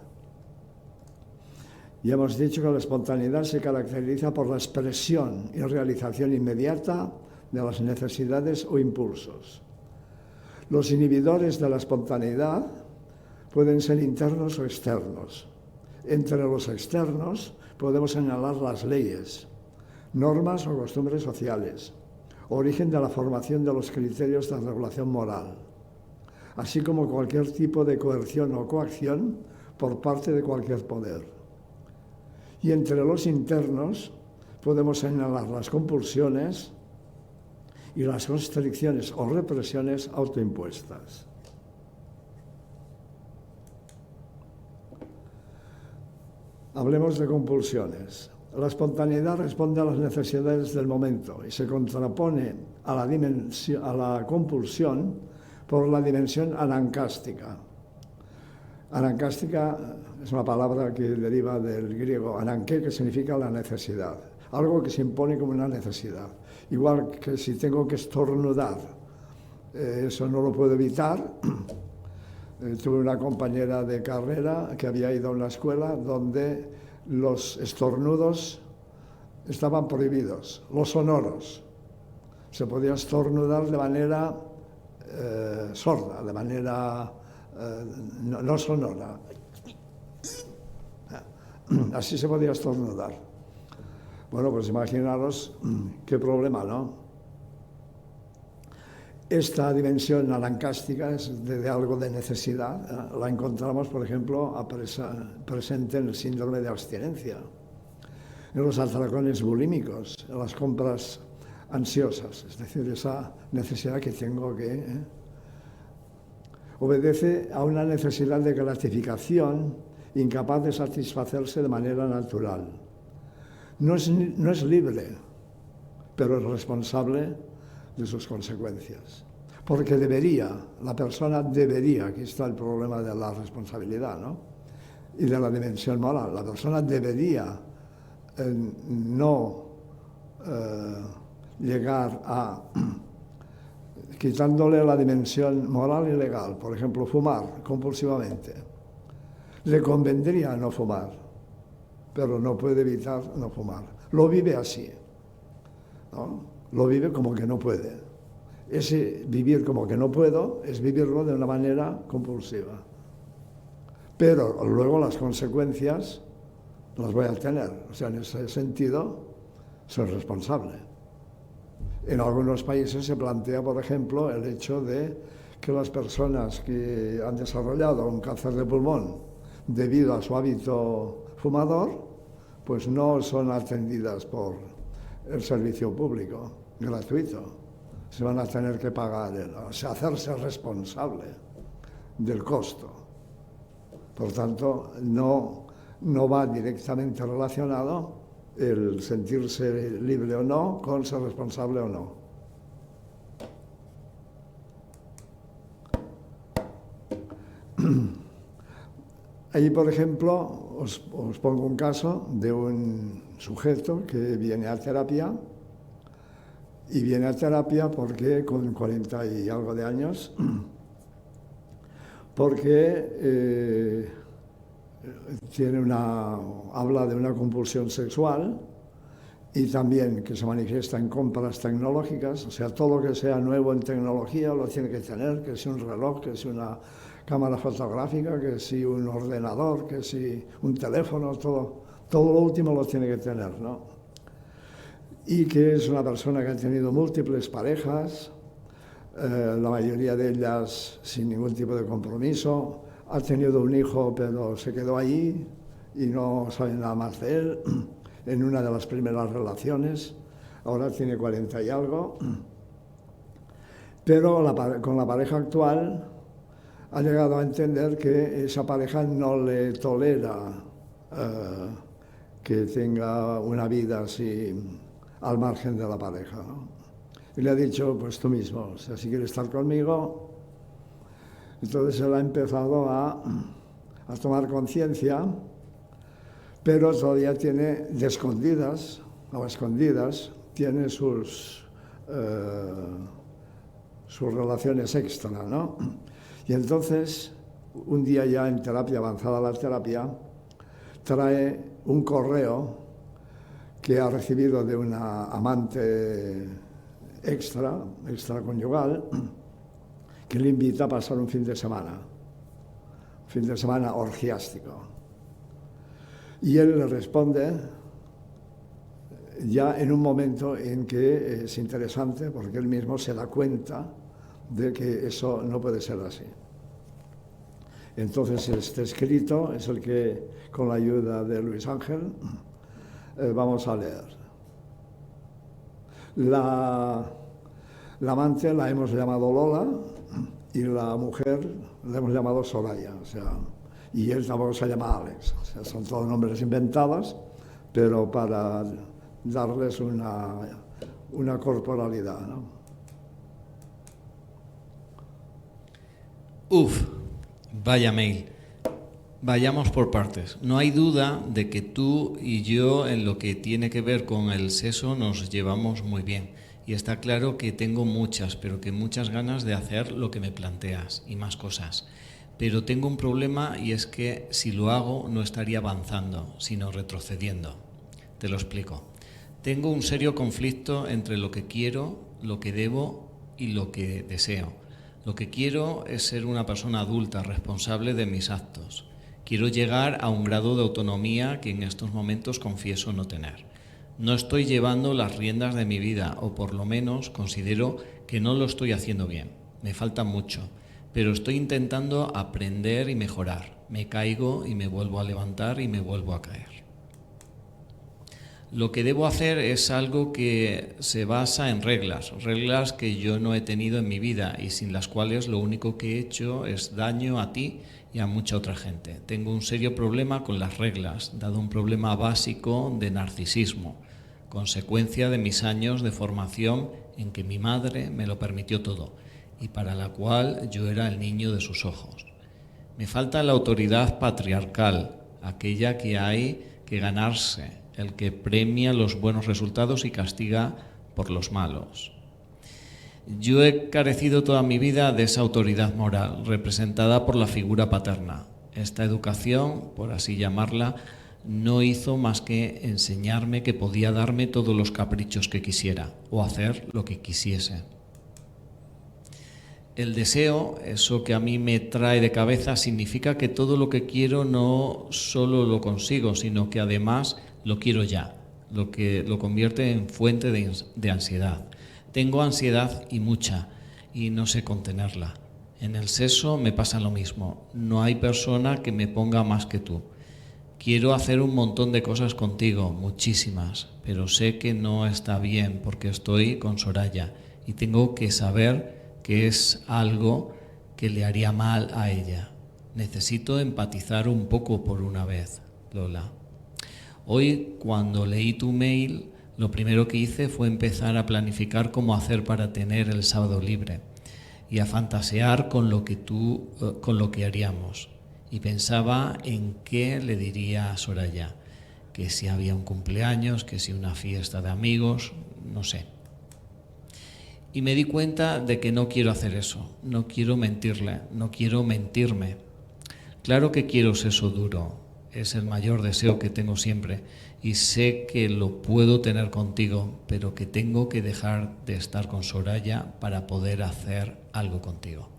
Y hemos dicho que la espontaneidad se caracteriza por la expresión y realización inmediata de las necesidades o impulsos. Los inhibidores de la espontaneidad pueden ser internos o externos. Entre los externos podemos señalar las leyes, normas o costumbres sociales, origen de la formación de los criterios de regulación moral, así como cualquier tipo de coerción o coacción por parte de cualquier poder. Y entre los internos podemos señalar las compulsiones y las constricciones o represiones autoimpuestas. Hablemos de compulsiones. La espontaneidad responde a las necesidades del momento y se contrapone a la compulsión por la dimensión anancástica. Anancástica es una palabra que deriva del griego ananké, que significa la necesidad, algo que se impone como una necesidad. Igual que si tengo que estornudar, eso no lo puedo evitar. Tuve una compañera de carrera que había ido a una escuela donde los estornudos estaban prohibidos, los sonoros. Se podía estornudar de manera sorda, de manera no sonora. Así se podía estornudar. Bueno, pues imaginaros qué problema, ¿no? Esta dimensión anancástica es de algo de necesidad. La encontramos, por ejemplo, presente en el síndrome de abstinencia, en los atracones bulímicos, en las compras ansiosas, es decir, esa necesidad que tengo que... Obedece a una necesidad de gratificación incapaz de satisfacerse de manera natural. No es libre, pero es responsable de sus consecuencias. Porque la persona debería, aquí está el problema de la responsabilidad, ¿no? Y de la dimensión moral. La persona debería no llegar a, quitándole la dimensión moral y legal, por ejemplo, fumar compulsivamente. Le convendría no fumar, pero no puede evitar no fumar. Lo vive así, ¿no? Lo vive como que no puede. Ese vivir como que no puedo es vivirlo de una manera compulsiva. Pero luego las consecuencias las voy a tener. O sea, en ese sentido, soy responsable. En algunos países se plantea, por ejemplo, el hecho de que las personas que han desarrollado un cáncer de pulmón debido a su hábito fumador, pues no son atendidas por el servicio público gratuito. Se van a tener que pagar, o sea, hacerse responsable del costo. Por tanto, no va directamente relacionado el sentirse libre o no con ser responsable o no. Ahí, por ejemplo, os pongo un caso de un sujeto que viene a terapia. Y viene a terapia porque con 40 y algo de años, porque habla de una compulsión sexual y también que se manifiesta en compras tecnológicas, o sea, todo lo que sea nuevo en tecnología lo tiene que tener, que si un reloj, que si una cámara fotográfica, que si un ordenador, que si un teléfono, todo lo último lo tiene que tener, ¿no? Y que es una persona que ha tenido múltiples parejas, la mayoría de ellas sin ningún tipo de compromiso, ha tenido un hijo pero se quedó ahí y no sabe nada más de él, en una de las primeras relaciones, ahora tiene 40 y algo, pero con la pareja actual ha llegado a entender que esa pareja no le tolera que tenga una vida así al margen de la pareja, ¿no? Y le ha dicho, pues tú mismo, o sea, si quieres estar conmigo. Entonces él ha empezado a tomar conciencia, pero todavía tiene de escondidas, tiene sus sus relaciones extra, ¿no? Y entonces, un día ya en terapia, avanzada la terapia, trae un correo que ha recibido de una amante extraconyugal, que le invita a pasar un fin de semana orgiástico. Y él le responde ya en un momento en que es interesante, porque él mismo se da cuenta de que eso no puede ser así. Entonces este escrito es el que, con la ayuda de Luis Ángel, vamos a leer. La amante la hemos llamado Lola y la mujer la hemos llamado Soraya, o sea, y él tampoco se llama Alex, o sea, son todos nombres inventados, pero para darles una corporalidad, ¿no? Uf, vaya mail. Vayamos por partes. No hay duda de que tú y yo en lo que tiene que ver con el sexo nos llevamos muy bien. Y está claro que tengo muchas, pero que muchas ganas de hacer lo que me planteas y más cosas. Pero tengo un problema y es que si lo hago no estaría avanzando, sino retrocediendo. Te lo explico. Tengo un serio conflicto entre lo que quiero, lo que debo y lo que deseo. Lo que quiero es ser una persona adulta, responsable de mis actos. Quiero llegar a un grado de autonomía que en estos momentos confieso no tener. No estoy llevando las riendas de mi vida, o por lo menos considero que no lo estoy haciendo bien. Me falta mucho, pero estoy intentando aprender y mejorar. Me caigo y me vuelvo a levantar y me vuelvo a caer. Lo que debo hacer es algo que se basa en reglas que yo no he tenido en mi vida y sin las cuales lo único que he hecho es daño a ti y a mucha otra gente. Tengo un serio problema con las reglas, dado un problema básico de narcisismo, consecuencia de mis años de formación en que mi madre me lo permitió todo y para la cual yo era el niño de sus ojos. Me falta la autoridad patriarcal, aquella que hay que ganarse, el que premia los buenos resultados y castiga por los malos. Yo he carecido toda mi vida de esa autoridad moral, representada por la figura paterna. Esta educación, por así llamarla, no hizo más que enseñarme que podía darme todos los caprichos que quisiera o hacer lo que quisiese. El deseo, eso que a mí me trae de cabeza, significa que todo lo que quiero no solo lo consigo, sino que además lo quiero ya, lo que lo convierte en fuente de ansiedad. Tengo ansiedad y mucha, y no sé contenerla. En el sexo me pasa lo mismo. No hay persona que me ponga más que tú. Quiero hacer un montón de cosas contigo, muchísimas, pero sé que no está bien porque estoy con Soraya y tengo que saber que es algo que le haría mal a ella. Necesito empatizar un poco por una vez, Lola. Hoy, cuando leí tu mail, lo primero que hice fue empezar a planificar cómo hacer para tener el sábado libre y a fantasear con lo que haríamos. Y pensaba en qué le diría a Soraya, que si había un cumpleaños, que si una fiesta de amigos, no sé. Y me di cuenta de que no quiero hacer eso, no quiero mentirle, no quiero mentirme. Claro que quiero sexo duro, es el mayor deseo que tengo siempre y sé que lo puedo tener contigo, pero que tengo que dejar de estar con Soraya para poder hacer algo contigo.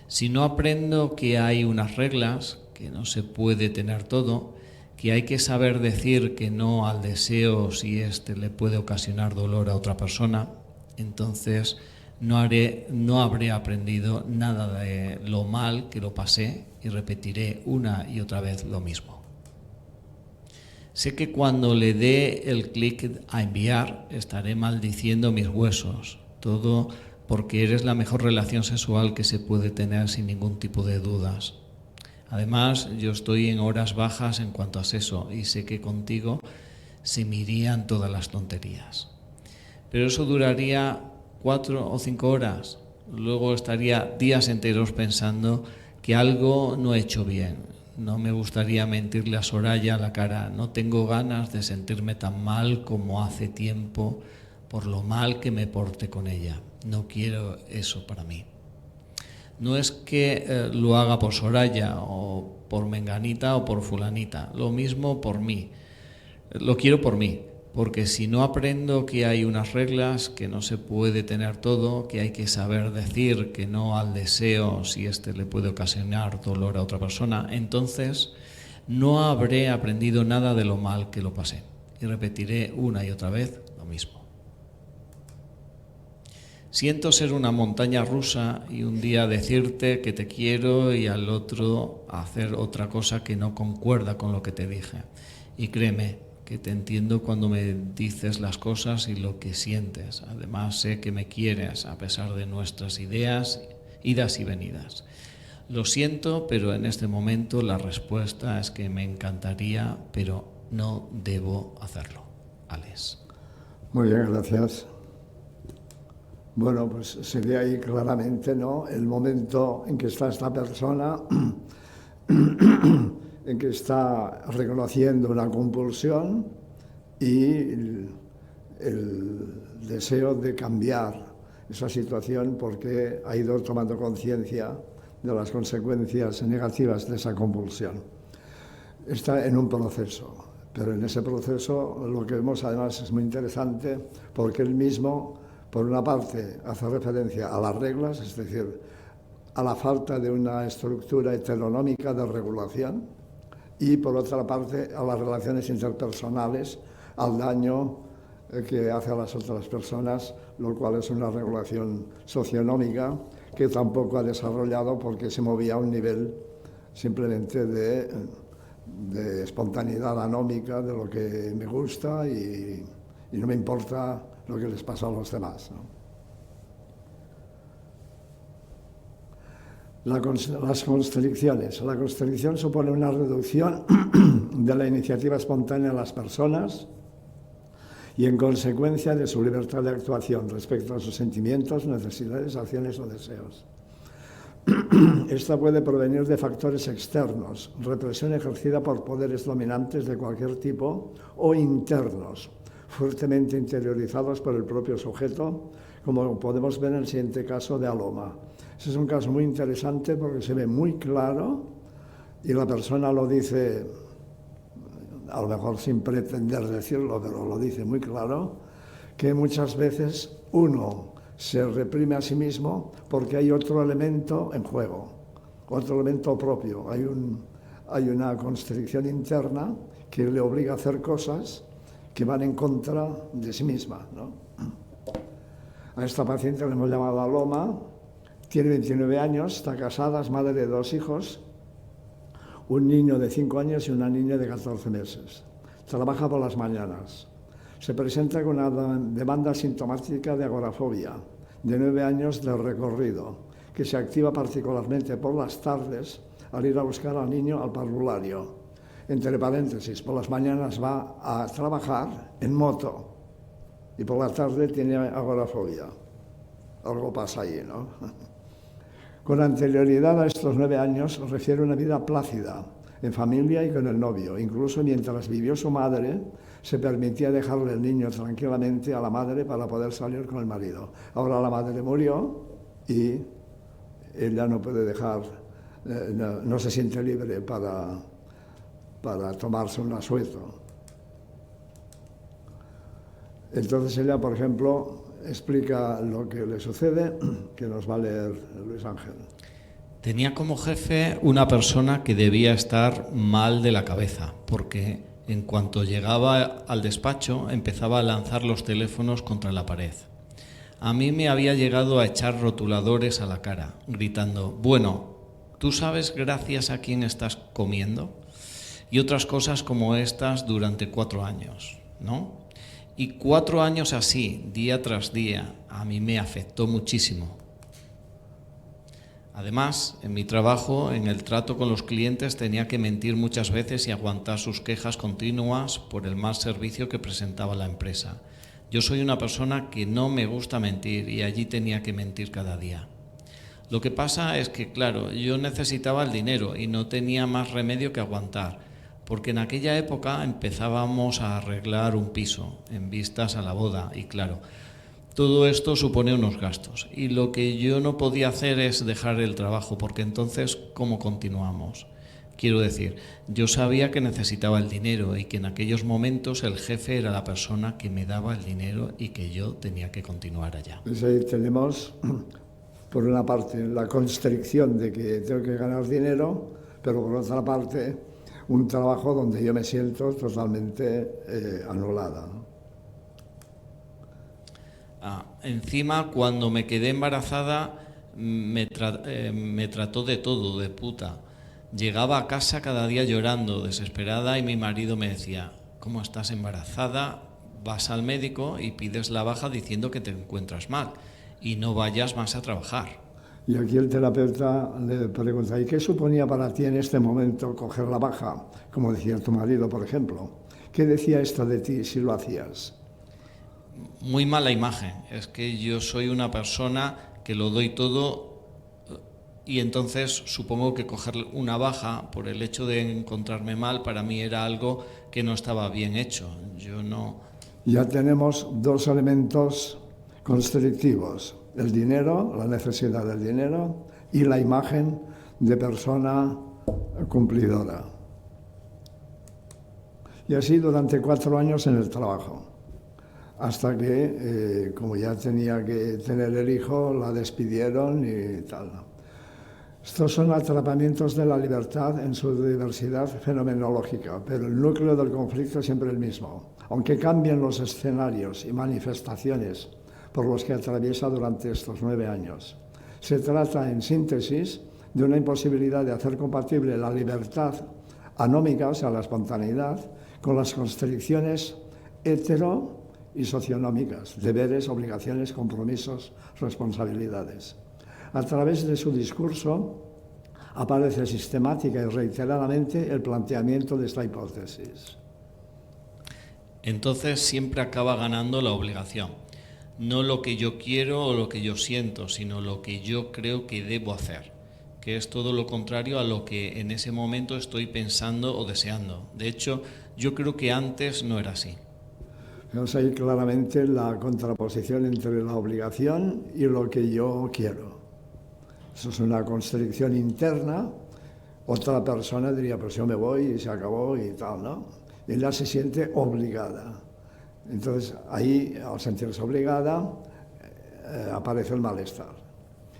Si no aprendo que hay unas reglas, que no se puede tener todo, que hay que saber decir que no al deseo si éste le puede ocasionar dolor a otra persona, entonces no habré aprendido nada de lo mal que lo pasé y repetiré una y otra vez lo mismo. Sé que cuando le dé el clic a enviar estaré maldiciendo mis huesos, todo porque eres la mejor relación sexual que se puede tener sin ningún tipo de dudas. Además, yo estoy en horas bajas en cuanto a sexo y sé que contigo se me irían todas las tonterías. Pero eso duraría 4 o 5 horas. Luego estaría días enteros pensando que algo no he hecho bien. No me gustaría mentirle a Soraya a la cara. No tengo ganas de sentirme tan mal como hace tiempo por lo mal que me porte con ella. No quiero eso para mí. No es que lo haga por Soraya o por Menganita o por Fulanita, lo mismo por mí. Lo quiero por mí, porque si no aprendo que hay unas reglas, que no se puede tener todo, que hay que saber decir que no al deseo si éste le puede ocasionar dolor a otra persona, entonces no habré aprendido nada de lo mal que lo pasé y repetiré una y otra vez lo mismo. Siento ser una montaña rusa y un día decirte que te quiero y al otro hacer otra cosa que no concuerda con lo que te dije. Y créeme que te entiendo cuando me dices las cosas y lo que sientes. Además sé que me quieres a pesar de nuestras ideas, idas y venidas. Lo siento, pero en este momento la respuesta es que me encantaría, pero no debo hacerlo. Alex. Muy bien, gracias. Bueno, pues se ve ahí claramente, ¿no?, el momento en que está esta persona, en que está reconociendo una compulsión y el deseo de cambiar esa situación porque ha ido tomando conciencia de las consecuencias negativas de esa compulsión. Está en un proceso, pero en ese proceso lo que vemos además es muy interesante porque él mismo, por una parte, hace referencia a las reglas, es decir, a la falta de una estructura heteronómica de regulación, y por otra parte a las relaciones interpersonales, al daño que hace a las otras personas, lo cual es una regulación socionómica que tampoco ha desarrollado porque se movía a un nivel simplemente de espontaneidad anómica, de lo que me gusta y no me importa lo que les pasa a los demás, ¿no? Las constricciones. La constricción supone una reducción de la iniciativa espontánea de las personas y, en consecuencia, de su libertad de actuación respecto a sus sentimientos, necesidades, acciones o deseos. Esta puede provenir de factores externos, represión ejercida por poderes dominantes de cualquier tipo, o internos, fuertemente interiorizados por el propio sujeto, como podemos ver en el siguiente caso de Aloma. Ese es un caso muy interesante porque se ve muy claro y la persona lo dice, a lo mejor sin pretender decirlo, pero lo dice muy claro, que muchas veces uno se reprime a sí mismo porque hay otro elemento en juego, otro elemento propio. Hay una constricción interna que le obliga a hacer cosas que van en contra de sí misma, ¿no? A esta paciente le hemos llamado Aloma, tiene 29 años, está casada, es madre de 2 hijos, un niño de 5 años y una niña de 14 meses. Trabaja por las mañanas. Se presenta con una demanda sintomática de agorafobia, de 9 años de recorrido, que se activa particularmente por las tardes al ir a buscar al niño al parvulario. Entre paréntesis, por las mañanas va a trabajar en moto y por la tarde tiene agorafobia. Algo pasa allí, ¿no? Con anterioridad a estos 9 años refiere una vida plácida, en familia y con el novio. Incluso mientras vivió su madre, se permitía dejarle el niño tranquilamente a la madre para poder salir con el marido. Ahora la madre murió y ella no puede dejar, no se siente libre para tomarse un asueto. Entonces ella, por ejemplo, explica lo que le sucede, que nos va a leer Luis Ángel. Tenía como jefe una persona que debía estar mal de la cabeza, porque en cuanto llegaba al despacho empezaba a lanzar los teléfonos contra la pared. A mí me había llegado a echar rotuladores a la cara, gritando: bueno, ¿tú sabes gracias a quién estás comiendo? Y otras cosas como estas durante 4 años, ¿no? Y 4 años así, día tras día, a mí me afectó muchísimo. Además, en mi trabajo, en el trato con los clientes, tenía que mentir muchas veces y aguantar sus quejas continuas por el mal servicio que presentaba la empresa. Yo soy una persona que no me gusta mentir y allí tenía que mentir cada día. Lo que pasa es que, claro, yo necesitaba el dinero y no tenía más remedio que aguantar, porque en aquella época empezábamos a arreglar un piso en vistas a la boda y, claro, Todo esto supone unos gastos y lo que yo no podía hacer es dejar el trabajo, porque entonces, ¿cómo continuamos? Quiero decir, yo sabía que necesitaba el dinero y que en aquellos momentos el jefe era la persona que me daba el dinero y que yo tenía que continuar allá. Pues ahí tenemos, por una parte, la constricción de que tengo que ganar dinero, pero por otra parte, un trabajo donde yo me siento totalmente anulada, ¿no? Encima, cuando me quedé embarazada, me trató de todo, de puta. Llegaba a casa cada día llorando, desesperada, y mi marido me decía: ¿cómo estás embarazada? Vas al médico y pides la baja diciendo que te encuentras mal y no vayas más a trabajar. Y aquí el terapeuta le pregunta: ¿y qué suponía para ti en este momento coger la baja? Como decía tu marido, por ejemplo. ¿Qué decía esto de ti si lo hacías? Muy mala imagen. Es que yo soy una persona que lo doy todo y entonces supongo que coger una baja por el hecho de encontrarme mal para mí era algo que no estaba bien hecho. Yo no... Ya tenemos dos elementos constrictivos: el dinero, la necesidad del dinero, y la imagen de persona cumplidora. Y así durante 4 años en el trabajo, hasta que, como ya tenía que tener el hijo, la despidieron y tal. Estos son atrapamientos de la libertad en su diversidad fenomenológica, pero el núcleo del conflicto es siempre el mismo, aunque cambien los escenarios y manifestaciones por los que atraviesa durante estos 9 años. Se trata, en síntesis, de una imposibilidad de hacer compatible la libertad anómica, o sea, la espontaneidad, con las constricciones hetero y socionómicas, deberes, obligaciones, compromisos, responsabilidades. A través de su discurso aparece sistemática y reiteradamente el planteamiento de esta hipótesis. Entonces siempre acaba ganando la obligación. No lo que yo quiero o lo que yo siento, sino lo que yo creo que debo hacer, que es todo lo contrario a lo que en ese momento estoy pensando o deseando. De hecho, yo creo que antes no era así. Vemos ahí claramente la contraposición entre la obligación y lo que yo quiero. Eso es una constricción interna. Otra persona diría: pues yo me voy y se acabó y tal, ¿no? Y ella se siente obligada. Entonces ahí, al sentirse obligada, aparece el malestar.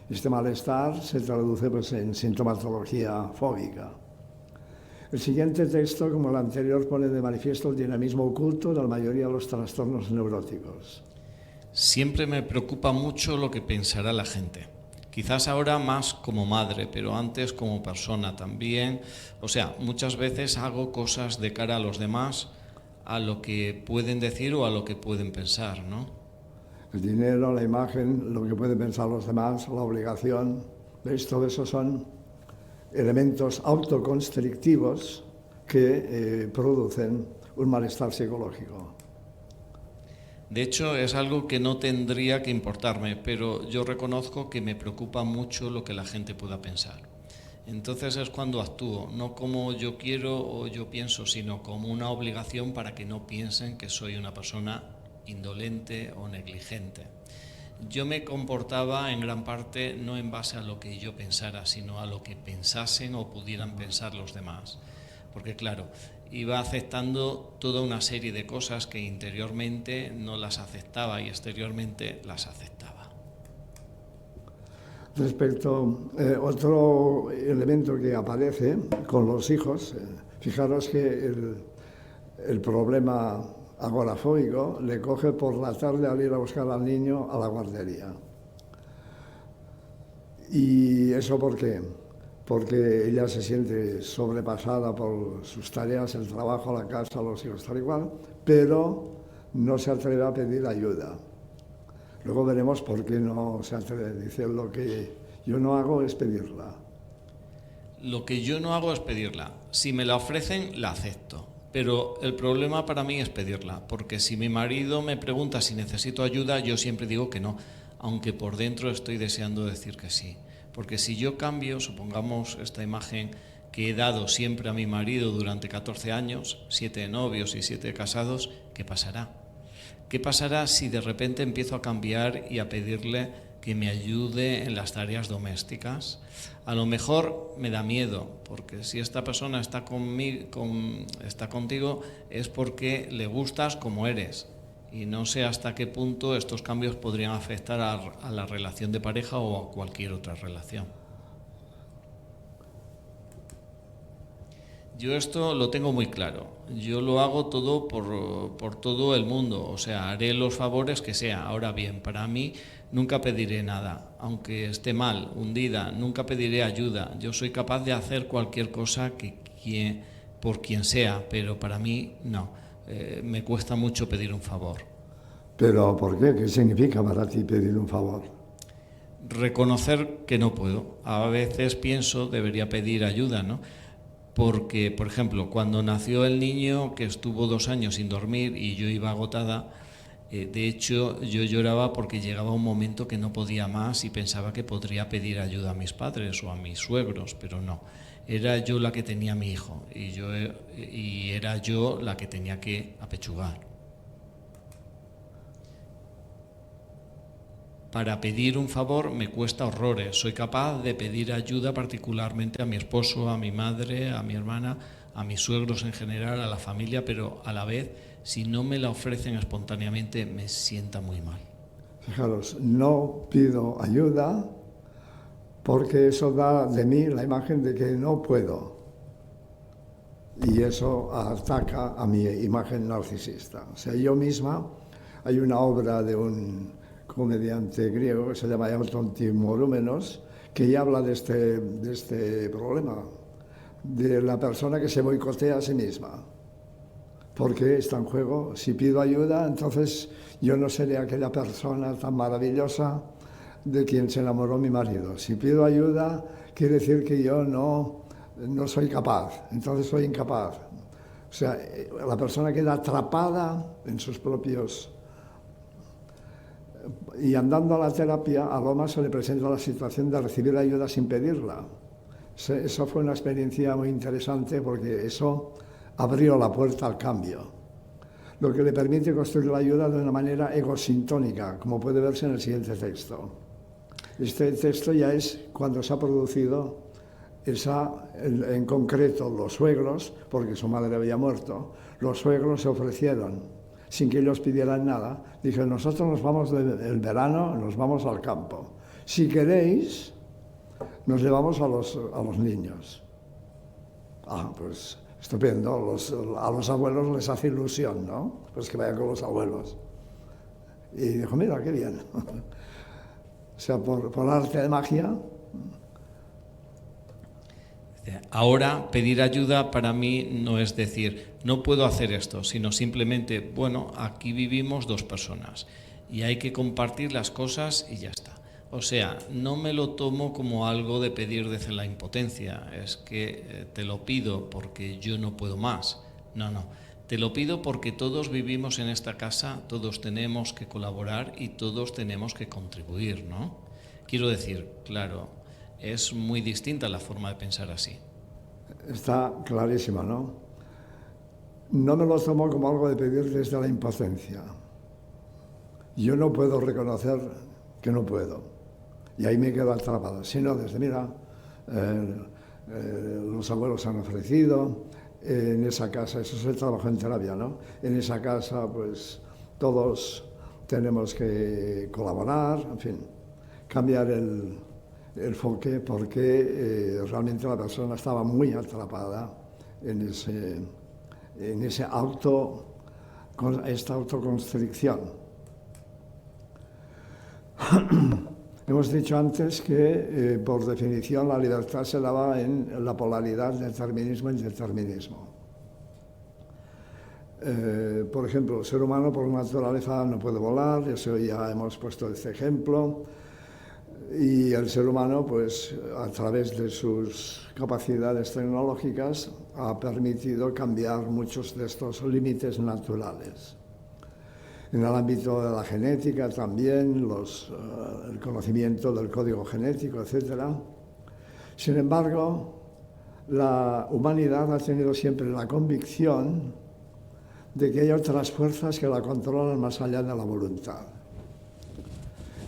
Este malestar se traduce pues, en sintomatología fóbica. El siguiente texto, como el anterior, pone de manifiesto el dinamismo oculto de la mayoría de los trastornos neuróticos. Siempre me preocupa mucho lo que pensará la gente. Quizás ahora más como madre, pero antes como persona también. O sea, muchas veces hago cosas de cara a los demás, a lo que pueden decir o a lo que pueden pensar, ¿no? El dinero, la imagen, lo que pueden pensar los demás, la obligación. ¿Veis? Todo eso son elementos autoconstrictivos que producen un malestar psicológico. De hecho, es algo que no tendría que importarme, pero yo reconozco que me preocupa mucho lo que la gente pueda pensar. Entonces es cuando actúo, no como yo quiero o yo pienso, sino como una obligación para que no piensen que soy una persona indolente o negligente. Yo me comportaba en gran parte no en base a lo que yo pensara, sino a lo que pensasen o pudieran pensar los demás. Porque claro, iba aceptando toda una serie de cosas que interiormente no las aceptaba y exteriormente las aceptaba. Respecto a otro elemento que aparece con los hijos, fijaros que el problema agorafóbico le coge por la tarde al ir a buscar al niño a la guardería. ¿Y eso por qué? Porque ella se siente sobrepasada por sus tareas, el trabajo, la casa, los hijos, tal y cual, pero no se atreve a pedir ayuda. Luego veremos por qué no se atreve. Dice: lo que yo no hago es pedirla. Lo que yo no hago es pedirla. Si me la ofrecen, la acepto. Pero el problema para mí es pedirla, porque si mi marido me pregunta si necesito ayuda, yo siempre digo que no, aunque por dentro estoy deseando decir que sí. Porque si yo cambio, supongamos esta imagen que he dado siempre a mi marido durante 14 años, 7 novios y 7 casados, ¿qué pasará? ¿Qué pasará si de repente empiezo a cambiar y a pedirle que me ayude en las tareas domésticas? A lo mejor me da miedo, porque si esta persona está contigo es porque le gustas como eres. Y no sé hasta qué punto estos cambios podrían afectar a la relación de pareja o a cualquier otra relación. Yo esto lo tengo muy claro. Yo lo hago todo por todo el mundo. O sea, haré los favores que sea. Ahora bien, para mí nunca pediré nada. Aunque esté mal, hundida, nunca pediré ayuda. Yo soy capaz de hacer cualquier cosa por quien sea, pero para mí no. Me cuesta mucho pedir un favor. ¿Pero por qué? ¿Qué significa para ti pedir un favor? Reconocer que no puedo. A veces pienso, debería pedir ayuda, ¿no? Porque, por ejemplo, cuando nació el niño, que estuvo 2 años sin dormir y yo iba agotada, de hecho yo lloraba porque llegaba un momento que no podía más y pensaba que podría pedir ayuda a mis padres o a mis suegros, pero no. Era yo la que tenía a mi hijo y era yo la que tenía que apechugar. Para pedir un favor me cuesta horrores. Soy capaz de pedir ayuda particularmente a mi esposo, a mi madre, a mi hermana, a mis suegros en general, a la familia, pero a la vez, si no me la ofrecen espontáneamente, me sienta muy mal. Fijaros, no pido ayuda porque eso da de mí la imagen de que no puedo. Y eso ataca a mi imagen narcisista. O sea, yo misma, hay una obra de un comediante griego que se llama Eutón Timorúmenos, que ya habla de este problema, de la persona que se boicotea a sí misma. Porque está en juego, si pido ayuda, entonces yo no seré aquella persona tan maravillosa de quien se enamoró mi marido. Si pido ayuda, quiere decir que yo no soy capaz, entonces soy incapaz. O sea, la persona queda atrapada en sus propios... Y andando a la terapia, a Loma se le presenta la situación de recibir ayuda sin pedirla. Eso fue una experiencia muy interesante porque eso abrió la puerta al cambio, lo que le permite construir la ayuda de una manera egosintónica, como puede verse en el siguiente texto. Este texto ya es cuando se ha producido en concreto los suegros, porque su madre había muerto, los suegros se ofrecieron, sin que ellos pidieran nada, dijeron, nosotros nos vamos el verano, nos vamos al campo. Si queréis, nos llevamos a los niños. Ah, pues estupendo, a los abuelos les hace ilusión, ¿no? Pues que vayan con los abuelos. Y dijo, mira, qué bien. O sea, por arte de magia. Ahora, pedir ayuda para mí no es decir, no puedo hacer esto, sino simplemente, bueno, aquí vivimos 2 personas y hay que compartir las cosas y ya está. O sea, no me lo tomo como algo de pedir desde la impotencia, es que te lo pido porque yo no puedo más. No, te lo pido porque todos vivimos en esta casa, todos tenemos que colaborar y todos tenemos que contribuir, ¿no? Quiero decir, claro, es muy distinta la forma de pensar así. Está clarísima, ¿no? No me lo tomo como algo de pedir desde la impotencia. Yo no puedo reconocer que no puedo. Y ahí me quedo atrapado. Sino desde, mira, los abuelos han ofrecido, en esa casa, eso es el trabajo en terapia, ¿no? En esa casa, pues, todos tenemos que colaborar, en fin, cambiar el enfoque porque realmente la persona estaba muy atrapada en esta autoconstricción. Hemos dicho antes que, por definición, la libertad se daba en la polaridad determinismo y determinismo. Por ejemplo, el ser humano por naturaleza no puede volar, eso ya hemos puesto este ejemplo, y el ser humano, pues, a través de sus capacidades tecnológicas, ha permitido cambiar muchos de estos límites naturales. En el ámbito de la genética también, el conocimiento del código genético, etc. Sin embargo, la humanidad ha tenido siempre la convicción de que hay otras fuerzas que la controlan más allá de la voluntad.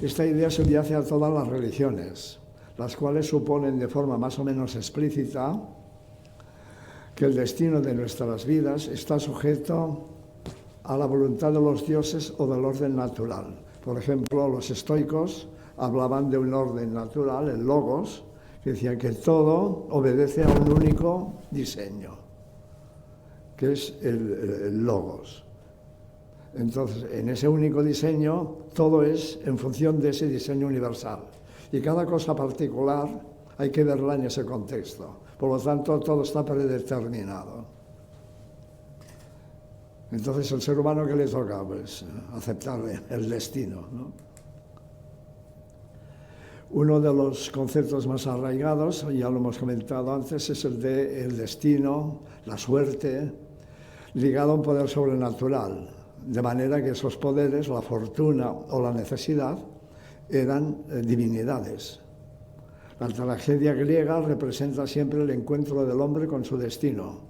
Esta idea subyace a todas las religiones, las cuales suponen de forma más o menos explícita que el destino de nuestras vidas está sujeto a la voluntad de los dioses o del orden natural. Por ejemplo, los estoicos hablaban de un orden natural, el logos, que decía que todo obedece a un único diseño, que es el logos. Entonces, en ese único diseño, todo es en función de ese diseño universal. Y cada cosa particular hay que verla en ese contexto. Por lo tanto, todo está predeterminado. Entonces, el ser humano, ¿qué le toca? Pues aceptar el destino, ¿no? Uno de los conceptos más arraigados, ya lo hemos comentado antes, es el de el destino, la suerte, ligado a un poder sobrenatural. De manera que esos poderes, la fortuna o la necesidad, eran divinidades. La tragedia griega representa siempre el encuentro del hombre con su destino,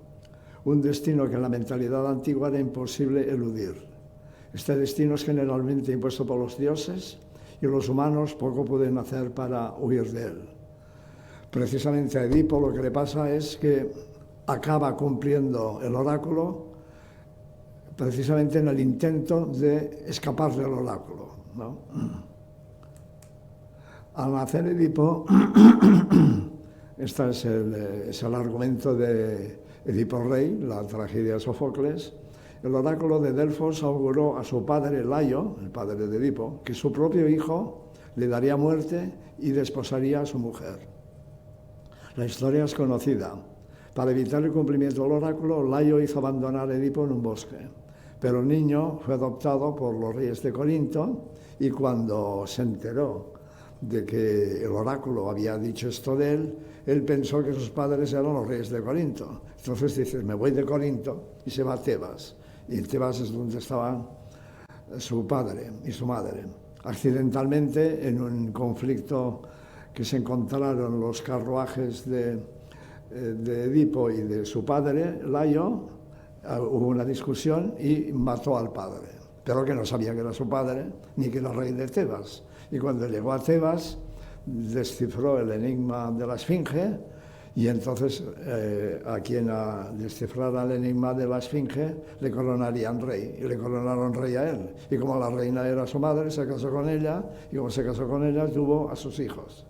un destino que en la mentalidad antigua era imposible eludir. Este destino es generalmente impuesto por los dioses y los humanos poco pueden hacer para huir de él. Precisamente a Edipo lo que le pasa es que acaba cumpliendo el oráculo precisamente en el intento de escapar del oráculo, ¿no? Al nacer Edipo, este es el argumento de Edipo Rey, la tragedia de Sófocles, el oráculo de Delfos auguró a su padre Layo, el padre de Edipo, que su propio hijo le daría muerte y desposaría a su mujer. La historia es conocida. Para evitar el cumplimiento del oráculo, Layo hizo abandonar a Edipo en un bosque. Pero el niño fue adoptado por los reyes de Corinto y cuando se enteró de que el oráculo había dicho esto de él pensó que sus padres eran los reyes de Corinto. Entonces dice, me voy de Corinto y se va a Tebas. Y en Tebas es donde estaban su padre y su madre. Accidentalmente, en un conflicto que se encontraron los carruajes de Edipo y de su padre, Layo, hubo una discusión y mató al padre, pero que no sabía que era su padre ni que era rey de Tebas. Y cuando llegó a Tebas, descifró el enigma de la Esfinge y entonces a quien descifrara el enigma de la Esfinge le coronarían rey y le coronaron rey a él. Y como la reina era su madre, se casó con ella y como se casó con ella, tuvo a sus hijos.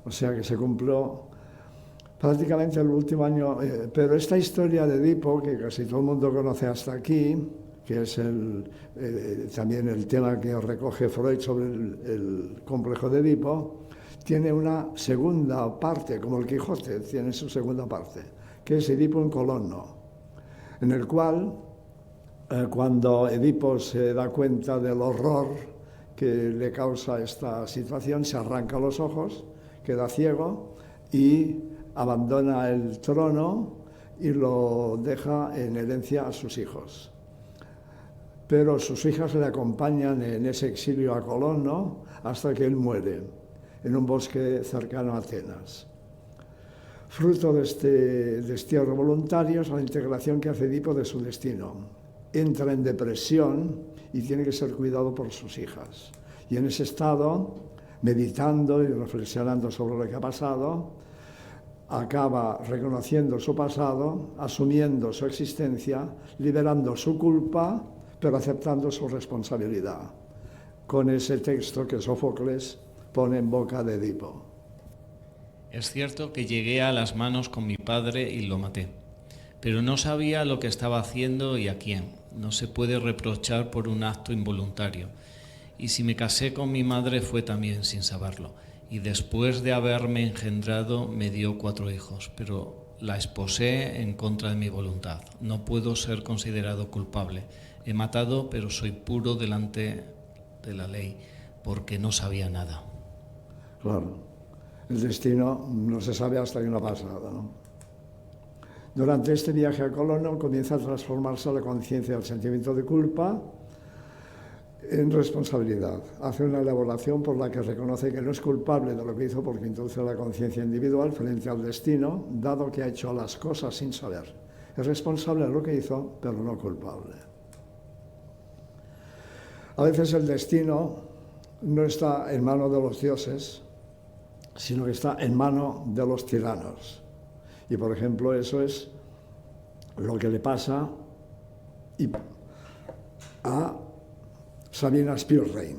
O sea que se cumplió prácticamente el último año, pero esta historia de Edipo, que casi todo el mundo conoce hasta aquí, que es también el tema que recoge Freud sobre el complejo de Edipo, tiene una segunda parte, como el Quijote tiene su segunda parte, que es Edipo en Colono, en el cual, cuando Edipo se da cuenta del horror que le causa esta situación, se arranca los ojos, queda ciego y abandona el trono y lo deja en herencia a sus hijos. Pero sus hijas le acompañan en ese exilio a Colono hasta que él muere, en un bosque cercano a Atenas. Fruto de este destierro voluntario es la integración que hace Edipo de su destino. Entra en depresión y tiene que ser cuidado por sus hijas. Y en ese estado, meditando y reflexionando sobre lo que ha pasado, acaba reconociendo su pasado, asumiendo su existencia, liberando su culpa, pero aceptando su responsabilidad, con ese texto que Sófocles pone en boca de Edipo. Es cierto que llegué a las manos con mi padre y lo maté, pero no sabía lo que estaba haciendo y a quién. No se puede reprochar por un acto involuntario. Y si me casé con mi madre fue también sin saberlo. Y después de haberme engendrado me dio 4 hijos, pero la esposé en contra de mi voluntad. No puedo ser considerado culpable. He matado, pero soy puro delante de la ley, porque no sabía nada. Claro, el destino no se sabe hasta que no ha pasado, ¿no? Durante este viaje a Colono comienza a transformarse la conciencia del sentimiento de culpa en responsabilidad. Hace una elaboración por la que reconoce que no es culpable de lo que hizo porque introduce la conciencia individual frente al destino, dado que ha hecho las cosas sin saber. Es responsable de lo que hizo, pero no culpable. A veces el destino no está en manos de los dioses, sino que está en manos de los tiranos. Y, por ejemplo, eso es lo que le pasa a Sabina Spielrein.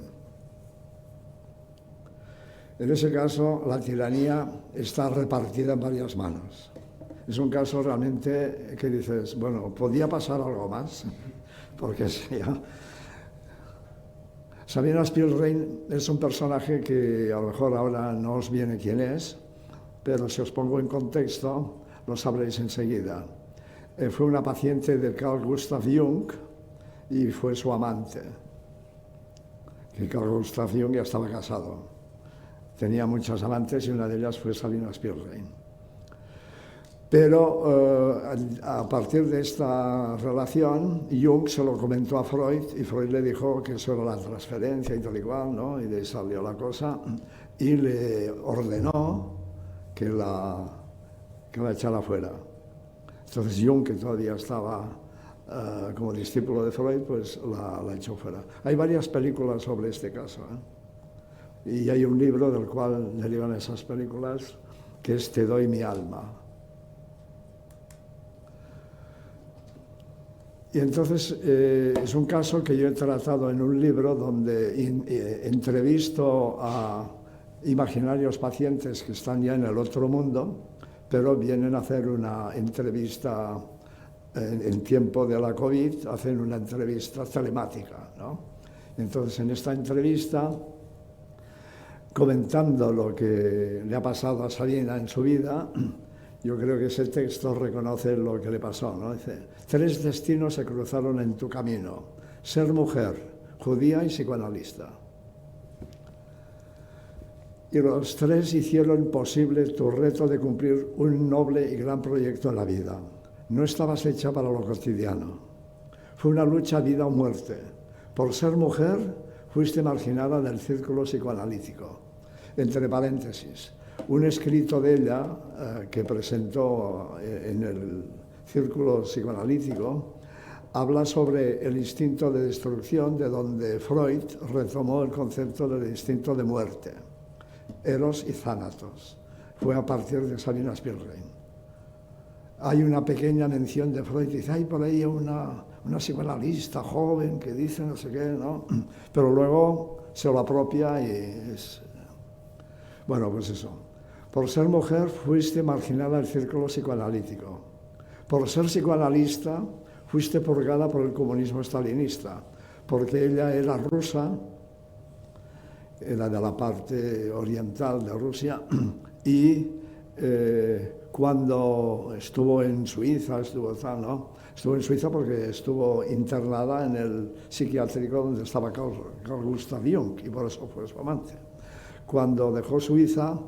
En ese caso, la tiranía está repartida en varias manos. Es un caso realmente que dices, bueno, ¿podía pasar algo más? Porque ya... Sabina Spielrein es un personaje que a lo mejor ahora no os viene quién es, pero si os pongo en contexto, lo sabréis enseguida. Fue una paciente de Carl Gustav Jung y fue su amante. Que Carl Gustav Jung ya estaba casado. Tenía muchas amantes y una de ellas fue Sabina Spielrein. Pero a partir de esta relación, Jung se lo comentó a Freud y Freud le dijo que eso era la transferencia y tal y cual, ¿no? Y de ahí salió la cosa y le ordenó que la echara fuera. Entonces Jung, que todavía estaba como discípulo de Freud, pues la echó fuera. Hay varias películas sobre este caso, ¿eh? Y hay un libro del cual derivan esas películas, que es Te doy mi alma. Y entonces es un caso que yo he tratado en un libro donde entrevisto a imaginarios pacientes que están ya en el otro mundo, pero vienen a hacer una entrevista en tiempo de la COVID, hacen una entrevista telemática, ¿no? Entonces en esta entrevista, comentando lo que le ha pasado a Sabina en su vida, yo creo que ese texto reconoce lo que le pasó, ¿no? Dice, 3 destinos se cruzaron en tu camino: ser mujer, judía y psicoanalista. Y los 3 hicieron posible tu reto de cumplir un noble y gran proyecto en la vida. No estabas hecha para lo cotidiano. Fue una lucha vida o muerte. Por ser mujer, fuiste marginada del círculo psicoanalítico. Entre paréntesis, un escrito de ella que presentó en el círculo psicoanalítico habla sobre el instinto de destrucción, de donde Freud retomó el concepto del instinto de muerte, Eros y Thanatos. Fue a partir de Sabina Spielrein. Hay una pequeña mención de Freud, dice, hay por ahí una psicoanalista joven que dice no sé qué, ¿no? Pero luego se lo apropia y es... Bueno, pues eso. Por ser mujer fuiste marginada del círculo psicoanalítico. Por ser psicoanalista fuiste purgada por el comunismo stalinista, porque ella era rusa, era de la parte oriental de Rusia, y cuando estuvo en Suiza, estuvo en Suiza porque estuvo internada en el psiquiátrico donde estaba Carl Gustav Jung, y por eso fue su amante. Cuando dejó Suiza,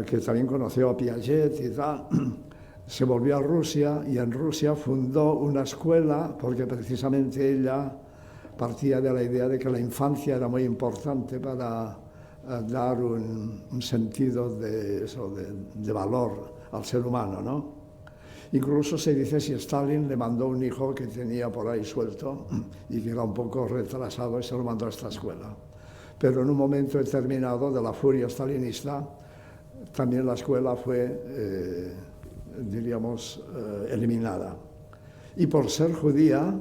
que también conoció a Piaget y tal, se volvió a Rusia y en Rusia fundó una escuela porque precisamente ella partía de la idea de que la infancia era muy importante para dar un sentido de valor al ser humano, ¿no? Incluso se dice si Stalin le mandó un hijo que tenía por ahí suelto y que era un poco retrasado y se lo mandó a esta escuela. Pero en un momento determinado de la furia stalinista, también la escuela fue, eliminada. Y por ser judía,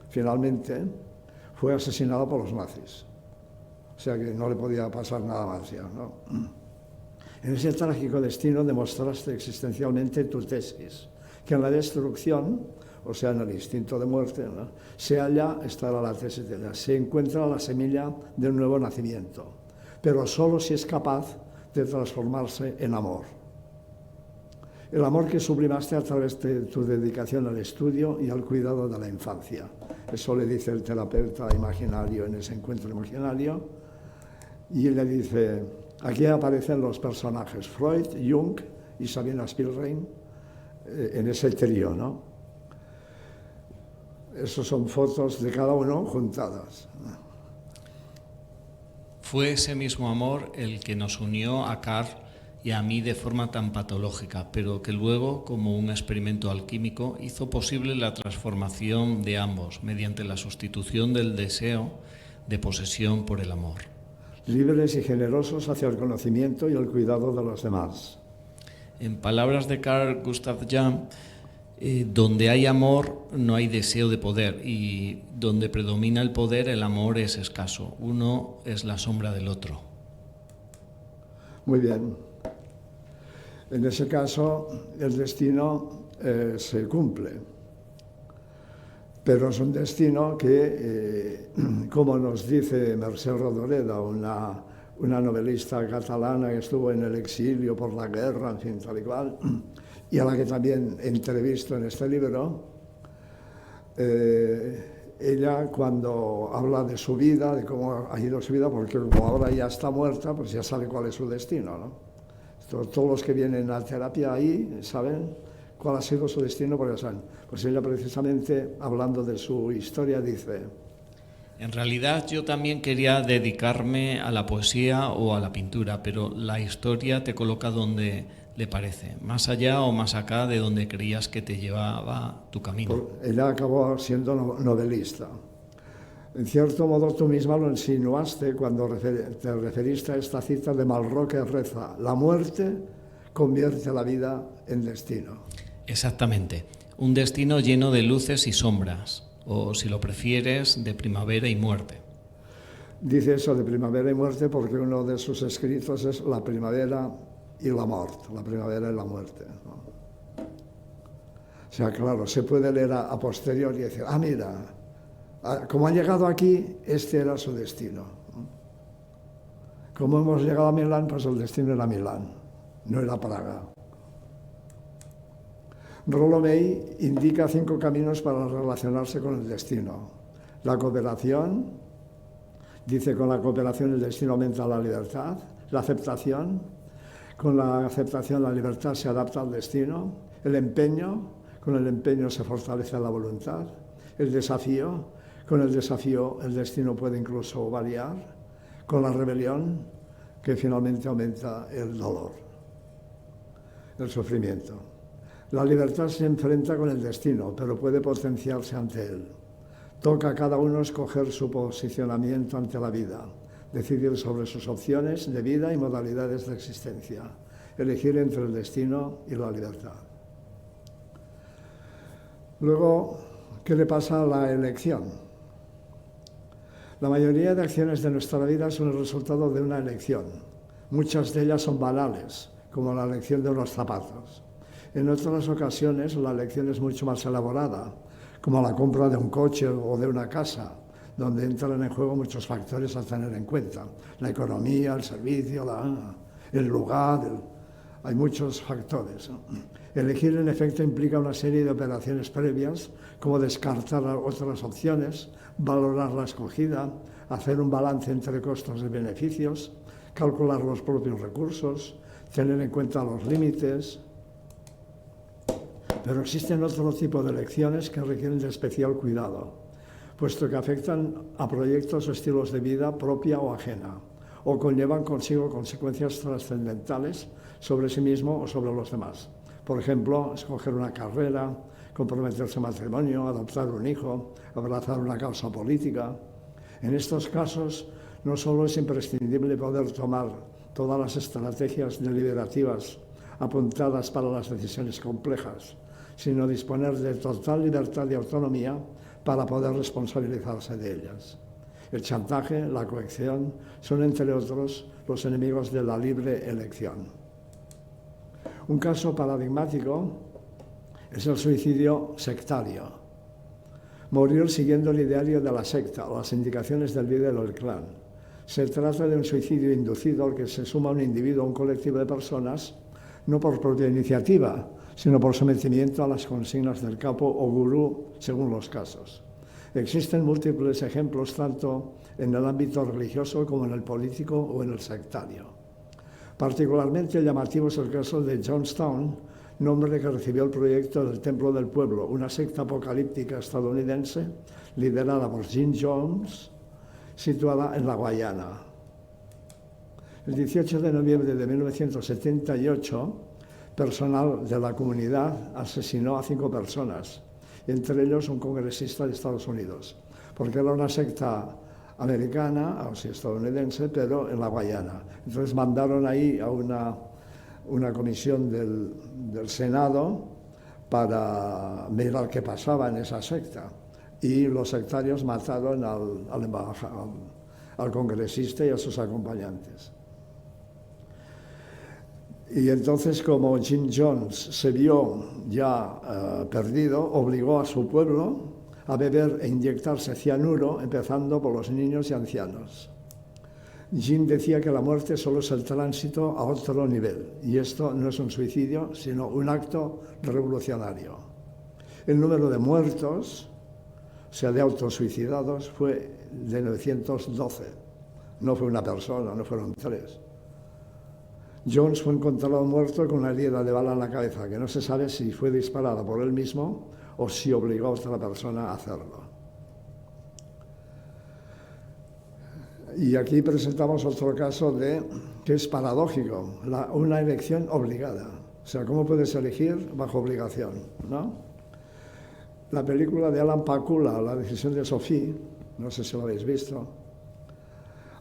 finalmente, fue asesinada por los nazis. O sea que no le podía pasar nada más ya, ¿no? En ese trágico destino demostraste existencialmente tu tesis, que en la destrucción, o sea, en el instinto de muerte, ¿no?, se halla, esta era la tesis de ella, se encuentra la semilla de un nuevo nacimiento, pero solo si es capaz de transformarse en amor. El amor que sublimaste a través de tu dedicación al estudio y al cuidado de la infancia. Eso le dice el terapeuta imaginario en ese encuentro imaginario. Y él le dice, aquí aparecen los personajes Freud, Jung y Sabina Spielrein en ese trío, ¿no? Esas son fotos de cada uno juntadas. Fue ese mismo amor el que nos unió a Carl y a mí de forma tan patológica, pero que luego, como un experimento alquímico, hizo posible la transformación de ambos mediante la sustitución del deseo de posesión por el amor. Libres y generosos hacia el conocimiento y el cuidado de los demás. En palabras de Carl Gustav Jung, donde hay amor no hay deseo de poder, y donde predomina el poder el amor es escaso. Uno es la sombra del otro. Muy bien. En ese caso, el destino se cumple, pero es un destino que, como nos dice Mercè Rodoreda, una novelista catalana que estuvo en el exilio por la guerra, en fin, tal y cual, y a la que también entrevisto en este libro, ella cuando habla de su vida, de cómo ha ido su vida, porque como ahora ya está muerta, pues ya sabe cuál es su destino, ¿no? Todos los que vienen a terapia ahí saben cuál ha sido su destino, porque saben. Pues ella precisamente, hablando de su historia, dice: en realidad yo también quería dedicarme a la poesía o a la pintura, pero la historia te coloca donde le parece, más allá o más acá de donde creías que te llevaba tu camino. Ella acabó siendo novelista. En cierto modo tú misma lo insinuaste cuando te referiste a esta cita de Malraux que reza: la muerte convierte la vida en destino. Exactamente, un destino lleno de luces y sombras, o si lo prefieres, de primavera y muerte. Dice eso de primavera y muerte porque uno de sus escritos es La primavera y la muerte, la primavera y la muerte, ¿no? O sea, claro, se puede leer a posteriori y decir: ah, mira, como han llegado aquí, este era su destino. Como hemos llegado a Milán, pues el destino era Milán, no era Praga. Rollo May indica 5 caminos para relacionarse con el destino. La cooperación, dice: con la cooperación el destino aumenta la libertad. La aceptación, con la aceptación la libertad se adapta al destino. El empeño, con el empeño se fortalece la voluntad. El desafío, con el desafío el destino puede incluso variar. Con la rebelión, que finalmente aumenta el dolor, el sufrimiento. La libertad se enfrenta con el destino, pero puede potenciarse ante él. Toca a cada uno escoger su posicionamiento ante la vida, decidir sobre sus opciones de vida y modalidades de existencia, elegir entre el destino y la libertad. Luego, ¿qué le pasa a la elección? La mayoría de acciones de nuestra vida son el resultado de una elección. Muchas de ellas son banales, como la elección de unos zapatos. En otras ocasiones la elección es mucho más elaborada, como la compra de un coche o de una casa, donde entran en juego muchos factores a tener en cuenta. La economía, el servicio, el lugar, hay muchos factores, ¿no? Elegir, en efecto, implica una serie de operaciones previas, como descartar otras opciones, valorar la escogida, hacer un balance entre costos y beneficios, calcular los propios recursos, tener en cuenta los límites. Pero existen otro tipo de elecciones que requieren de especial cuidado, puesto que afectan a proyectos o estilos de vida propia o ajena, o conllevan consigo consecuencias trascendentales sobre sí mismo o sobre los demás. Por ejemplo, escoger una carrera, comprometerse a matrimonio, adoptar un hijo, abrazar una causa política. En estos casos, no solo es imprescindible poder tomar todas las estrategias deliberativas apuntadas para las decisiones complejas, sino disponer de total libertad y autonomía para poder responsabilizarse de ellas. El chantaje, la coacción, son, entre otros, los enemigos de la libre elección. Un caso paradigmático es el suicidio sectario. Morir siguiendo el ideario de la secta o las indicaciones del líder o del clan. Se trata de un suicidio inducido al que se suma un individuo o un colectivo de personas, no por propia iniciativa, sino por sometimiento a las consignas del capo o gurú, según los casos. Existen múltiples ejemplos tanto en el ámbito religioso como en el político o en el sectario. Particularmente llamativo es el caso de Jonestown, nombre que recibió el proyecto del Templo del Pueblo, una secta apocalíptica estadounidense liderada por Jim Jones, situada en la Guayana. El 18 de noviembre de 1978, personal de la comunidad asesinó a 5 personas, entre ellos un congresista de Estados Unidos, porque era una secta americana, o sea, estadounidense, pero en la Guayana. Entonces mandaron ahí a una comisión del Senado para mirar qué pasaba en esa secta. Y los sectarios mataron al congresista y a sus acompañantes. Y entonces, como Jim Jones se vio ya perdido, obligó a su pueblo a beber e inyectarse cianuro, empezando por los niños y ancianos. Jim decía que la muerte solo es el tránsito a otro nivel, y esto no es un suicidio, sino un acto revolucionario. El número de muertos, o sea, de autosuicidados, fue de 912. No fue una persona, no fueron 3. Jones fue encontrado muerto con una herida de bala en la cabeza, que no se sabe si fue disparada por él mismo o si obligó a otra persona a hacerlo. Y aquí presentamos otro caso que es paradójico, una elección obligada. O sea, ¿cómo puedes elegir bajo obligación, ¿no? La película de Alan Pakula, La decisión de Sophie, no sé si lo habéis visto,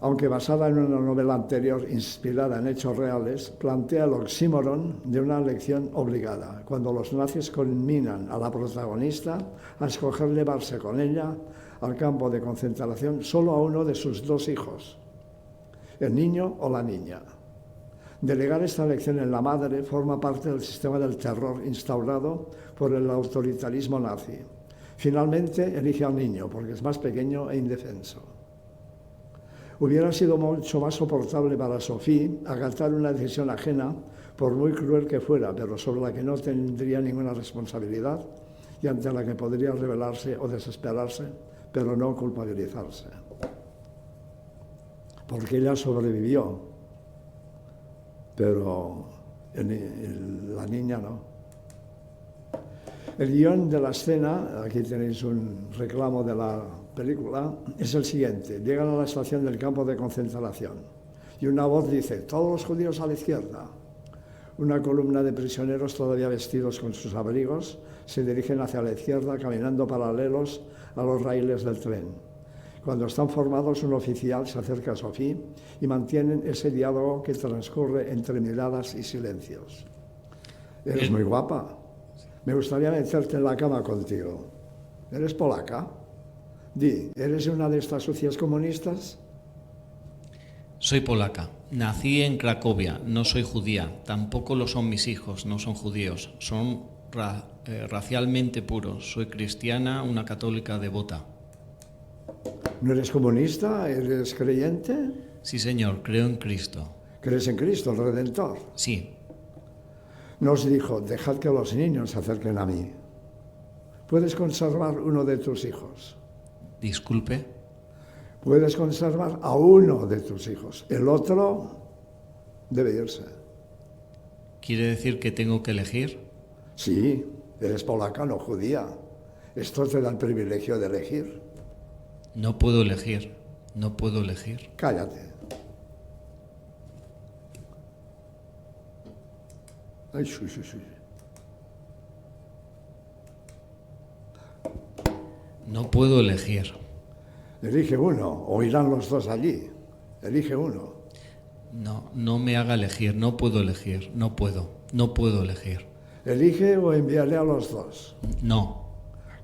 aunque basada en una novela anterior inspirada en hechos reales, plantea el oxímoron de una elección obligada, cuando los nazis conminan a la protagonista a escoger llevarse con ella al campo de concentración solo a uno de sus 2 hijos, el niño o la niña. Delegar esta elección en la madre forma parte del sistema del terror instaurado por el autoritarismo nazi. Finalmente elige al niño porque es más pequeño e indefenso. Hubiera sido mucho más soportable para Sophie acatar una decisión ajena, por muy cruel que fuera, pero sobre la que no tendría ninguna responsabilidad y ante la que podría rebelarse o desesperarse, pero no culpabilizarse. Porque ella sobrevivió, pero la niña no. El guión de la escena, aquí tenéis un reclamo de la película, es el siguiente. Llegan a la estación del campo de concentración y una voz dice: todos los judíos a la izquierda. Una columna de prisioneros todavía vestidos con sus abrigos se dirigen hacia la izquierda caminando paralelos a los raíles del tren. Cuando están formados, un oficial se acerca a Sophie y mantienen ese diálogo que transcurre entre miradas y silencios. Eres muy guapa. Me gustaría meterte en la cama contigo. ¿Eres polaca? Di, ¿eres una de estas sucias comunistas? Soy polaca. Nací en Cracovia. No soy judía. Tampoco lo son mis hijos. No son judíos. Son racialmente puros. Soy cristiana, una católica devota. ¿No eres comunista? ¿Eres creyente? Sí, señor. Creo en Cristo. ¿Crees en Cristo, el Redentor? Sí. Nos dijo: dejad que los niños se acerquen a mí. Puedes conservar uno de tus hijos. Disculpe. Puedes conservar a uno de tus hijos. El otro debe irse. ¿Quiere decir que tengo que elegir? Sí, eres polaca, no judía. Esto te da el privilegio de elegir. No puedo elegir. No puedo elegir. Cállate. Ay, sí. No puedo elegir. Elige uno, o irán los 2 allí. Elige uno. No me haga elegir. No puedo elegir. No puedo elegir. Elige o enviaré a los 2. No.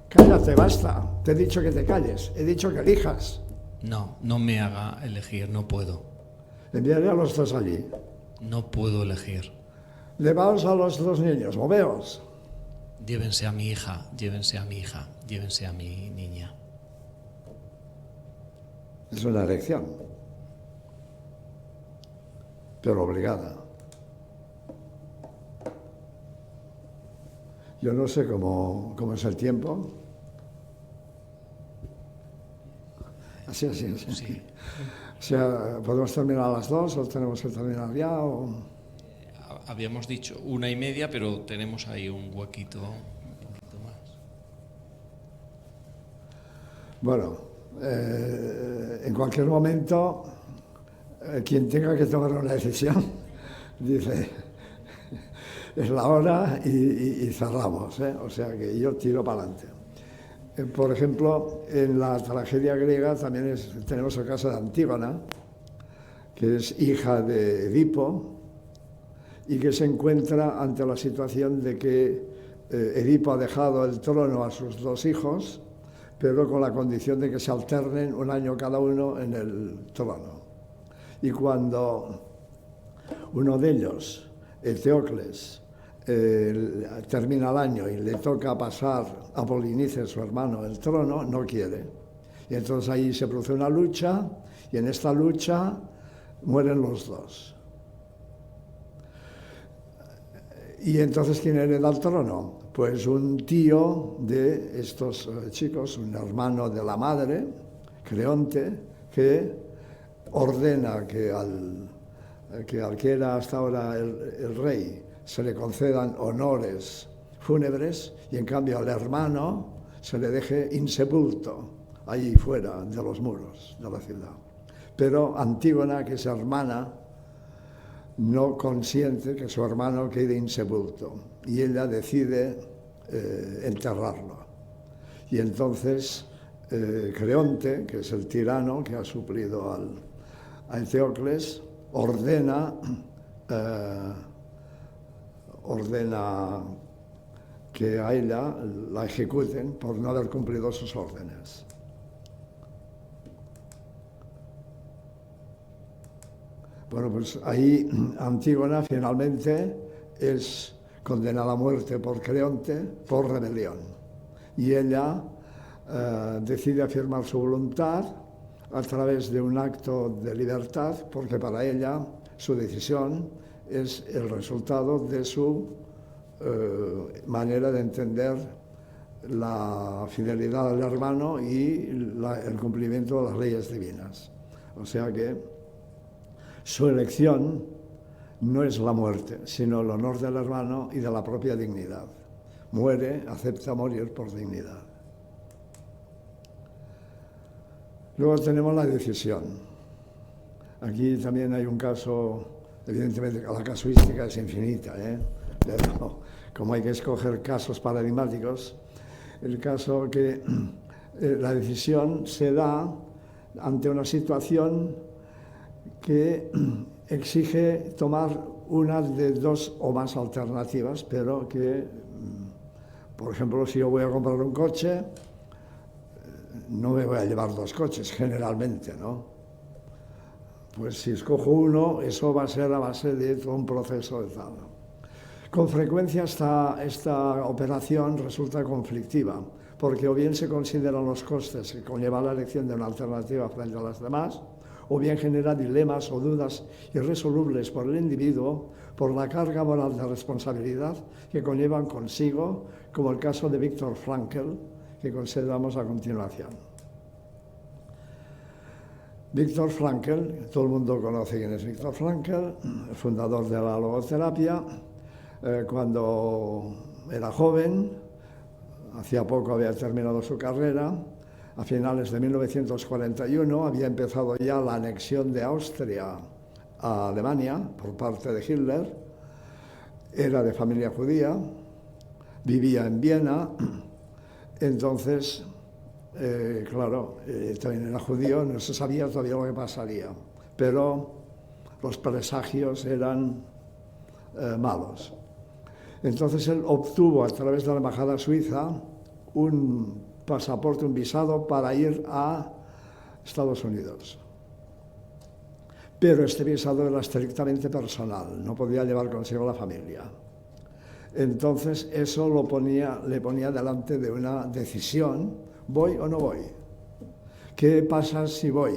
Cállate, basta. Te he dicho que te calles. He dicho que elijas. No me haga elegir. No puedo. Enviaré a los 2 allí. No puedo elegir. Llevaos a los 2 niños, moveos. Llévense a mi hija, llévense a mi hija, llévense a mi niña. Es una elección, pero obligada. Yo no sé cómo es el tiempo. Así. Sí. O sea, ¿podemos terminar a las 2 o tenemos que terminar ya? Habíamos dicho 1:30, pero tenemos ahí un huequito un poquito más. Bueno, en cualquier momento quien tenga que tomar una decisión, dice, es la hora y cerramos, ¿eh? O sea que yo tiro para adelante. Por ejemplo, en la tragedia griega también tenemos el caso de Antígona, que es hija de Edipo y que se encuentra ante la situación de que Edipo ha dejado el trono a sus dos hijos, pero con la condición de que se alternen un año cada uno en el trono. Y cuando uno de ellos, Eteocles, termina el año y le toca pasar a Polinices, su hermano, el trono, no quiere. Y entonces ahí se produce una lucha y en esta lucha mueren los dos. ¿Y entonces quién hereda el trono? Pues un tío de estos chicos, un hermano de la madre, Creonte, que ordena que al que era hasta ahora el rey se le concedan honores fúnebres y en cambio al hermano se le deje insepulto, allí fuera de los muros de la ciudad. Pero Antígona, que es hermana, no consiente que su hermano quede insepulto y ella decide enterrarlo. Y entonces Creonte, que es el tirano que ha suplido a Eteocles, ordena que a ella la ejecuten por no haber cumplido sus órdenes. Bueno, pues ahí Antígona finalmente es condenada a muerte por Creonte por rebelión. Y ella decide afirmar su voluntad a través de un acto de libertad, porque para ella su decisión es el resultado de su manera de entender la fidelidad al hermano y el cumplimiento de las leyes divinas. O sea que su elección no es la muerte, sino el honor del hermano y de la propia dignidad. Muere, acepta morir por dignidad. Luego tenemos la decisión. Aquí también hay un caso, evidentemente la casuística es infinita, pero como hay que escoger casos paradigmáticos, el caso que la decisión se da ante una situación que exige tomar una de dos o más alternativas, pero que, por ejemplo, si yo voy a comprar un coche, no me voy a llevar dos coches, generalmente, ¿no? Pues si escojo uno, eso va a ser a base de todo un proceso de tal. Con frecuencia esta operación resulta conflictiva, porque o bien se consideran los costes que conlleva la elección de una alternativa frente a las demás, o bien genera dilemas o dudas irresolubles por el individuo por la carga moral de responsabilidad que conllevan consigo, como el caso de Viktor Frankl, que consideramos a continuación. Viktor Frankl, todo el mundo conoce quién es Viktor Frankl, el fundador de la logoterapia. Cuando era joven, hacía poco había terminado su carrera, a finales de 1941 había empezado ya la anexión de Austria a Alemania por parte de Hitler, era de familia judía, vivía en Viena, entonces, claro, también era judío, no se sabía todavía lo que pasaría, pero los presagios eran malos. Entonces él obtuvo a través de la embajada suiza un pasaporte, un visado para ir a Estados Unidos. Pero este visado era estrictamente personal, no podía llevar consigo la familia. Entonces eso le ponía delante de una decisión, ¿voy o no voy? ¿Qué pasa si voy?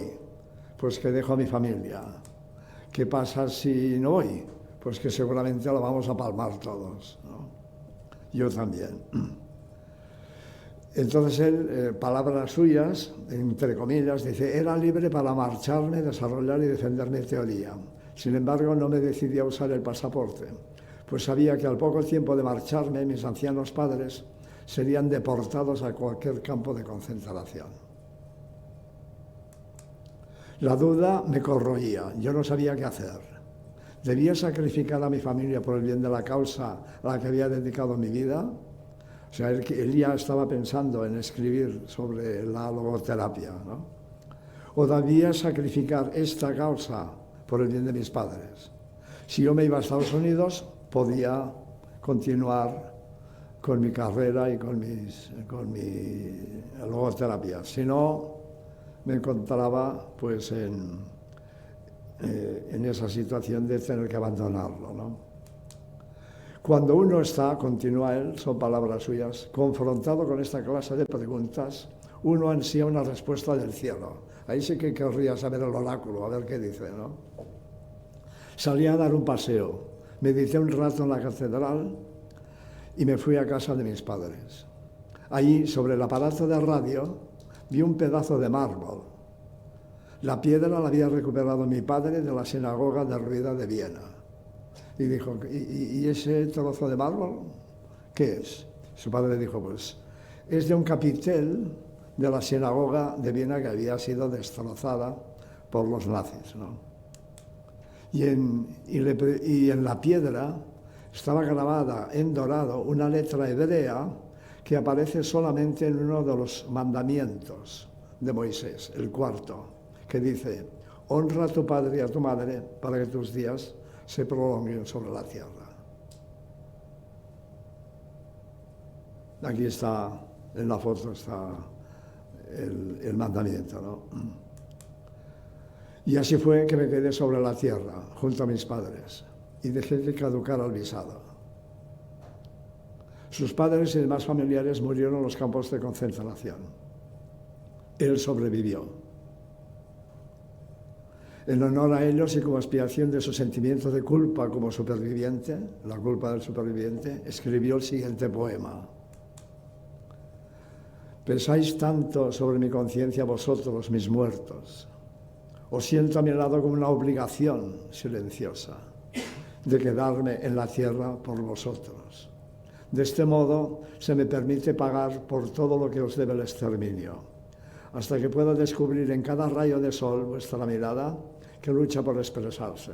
Pues que dejo a mi familia. ¿Qué pasa si no voy? Pues que seguramente lo vamos a palmar todos, ¿no? Yo también. Entonces él, palabras suyas, entre comillas, dice, era libre para marcharme, desarrollar y defender mi teoría. Sin embargo, no me decidí a usar el pasaporte, pues sabía que al poco tiempo de marcharme, mis ancianos padres serían deportados a cualquier campo de concentración. La duda me corroía, yo no sabía qué hacer. ¿Debía sacrificar a mi familia por el bien de la causa a la que había dedicado mi vida? O sea, él ya estaba pensando en escribir sobre la logoterapia, ¿no? ¿O debía sacrificar esta causa por el bien de mis padres? Si yo me iba a Estados Unidos, podía continuar con mi carrera y con mi logoterapia. Si no, me encontraba pues en esa situación de tener que abandonarlo, ¿no? Cuando uno está, continúa él, son palabras suyas, confrontado con esta clase de preguntas, uno ansía una respuesta del cielo. Ahí sí que querría saber el oráculo, a ver qué dice, ¿no? Salí a dar un paseo, medité un rato en la catedral y me fui a casa de mis padres. Allí, sobre el aparato de radio, vi un pedazo de mármol. La piedra la había recuperado mi padre de la sinagoga derruida de Viena. Y dijo, ¿y ese trozo de mármol qué es? Su padre dijo, pues, es de un capitel de la sinagoga de Viena que había sido destrozada por los nazis, ¿no? Y en la piedra estaba grabada en dorado una letra hebrea que aparece solamente en uno de los mandamientos de Moisés, el cuarto, que dice, honra a tu padre y a tu madre para que tus días se prolonguen sobre la tierra. Aquí está, en la foto está el mandamiento, ¿no? Y así fue que me quedé sobre la tierra, junto a mis padres, y dejé que caducara el visado. Sus padres y demás familiares murieron en los campos de concentración. Él sobrevivió. En honor a ellos y como expiación de su sentimiento de culpa como superviviente, la culpa del superviviente, escribió el siguiente poema. Pensáis tanto sobre mi conciencia vosotros, mis muertos. Os siento a mi lado como una obligación silenciosa de quedarme en la tierra por vosotros. De este modo se me permite pagar por todo lo que os debe el exterminio, hasta que pueda descubrir en cada rayo de sol vuestra mirada que lucha por expresarse,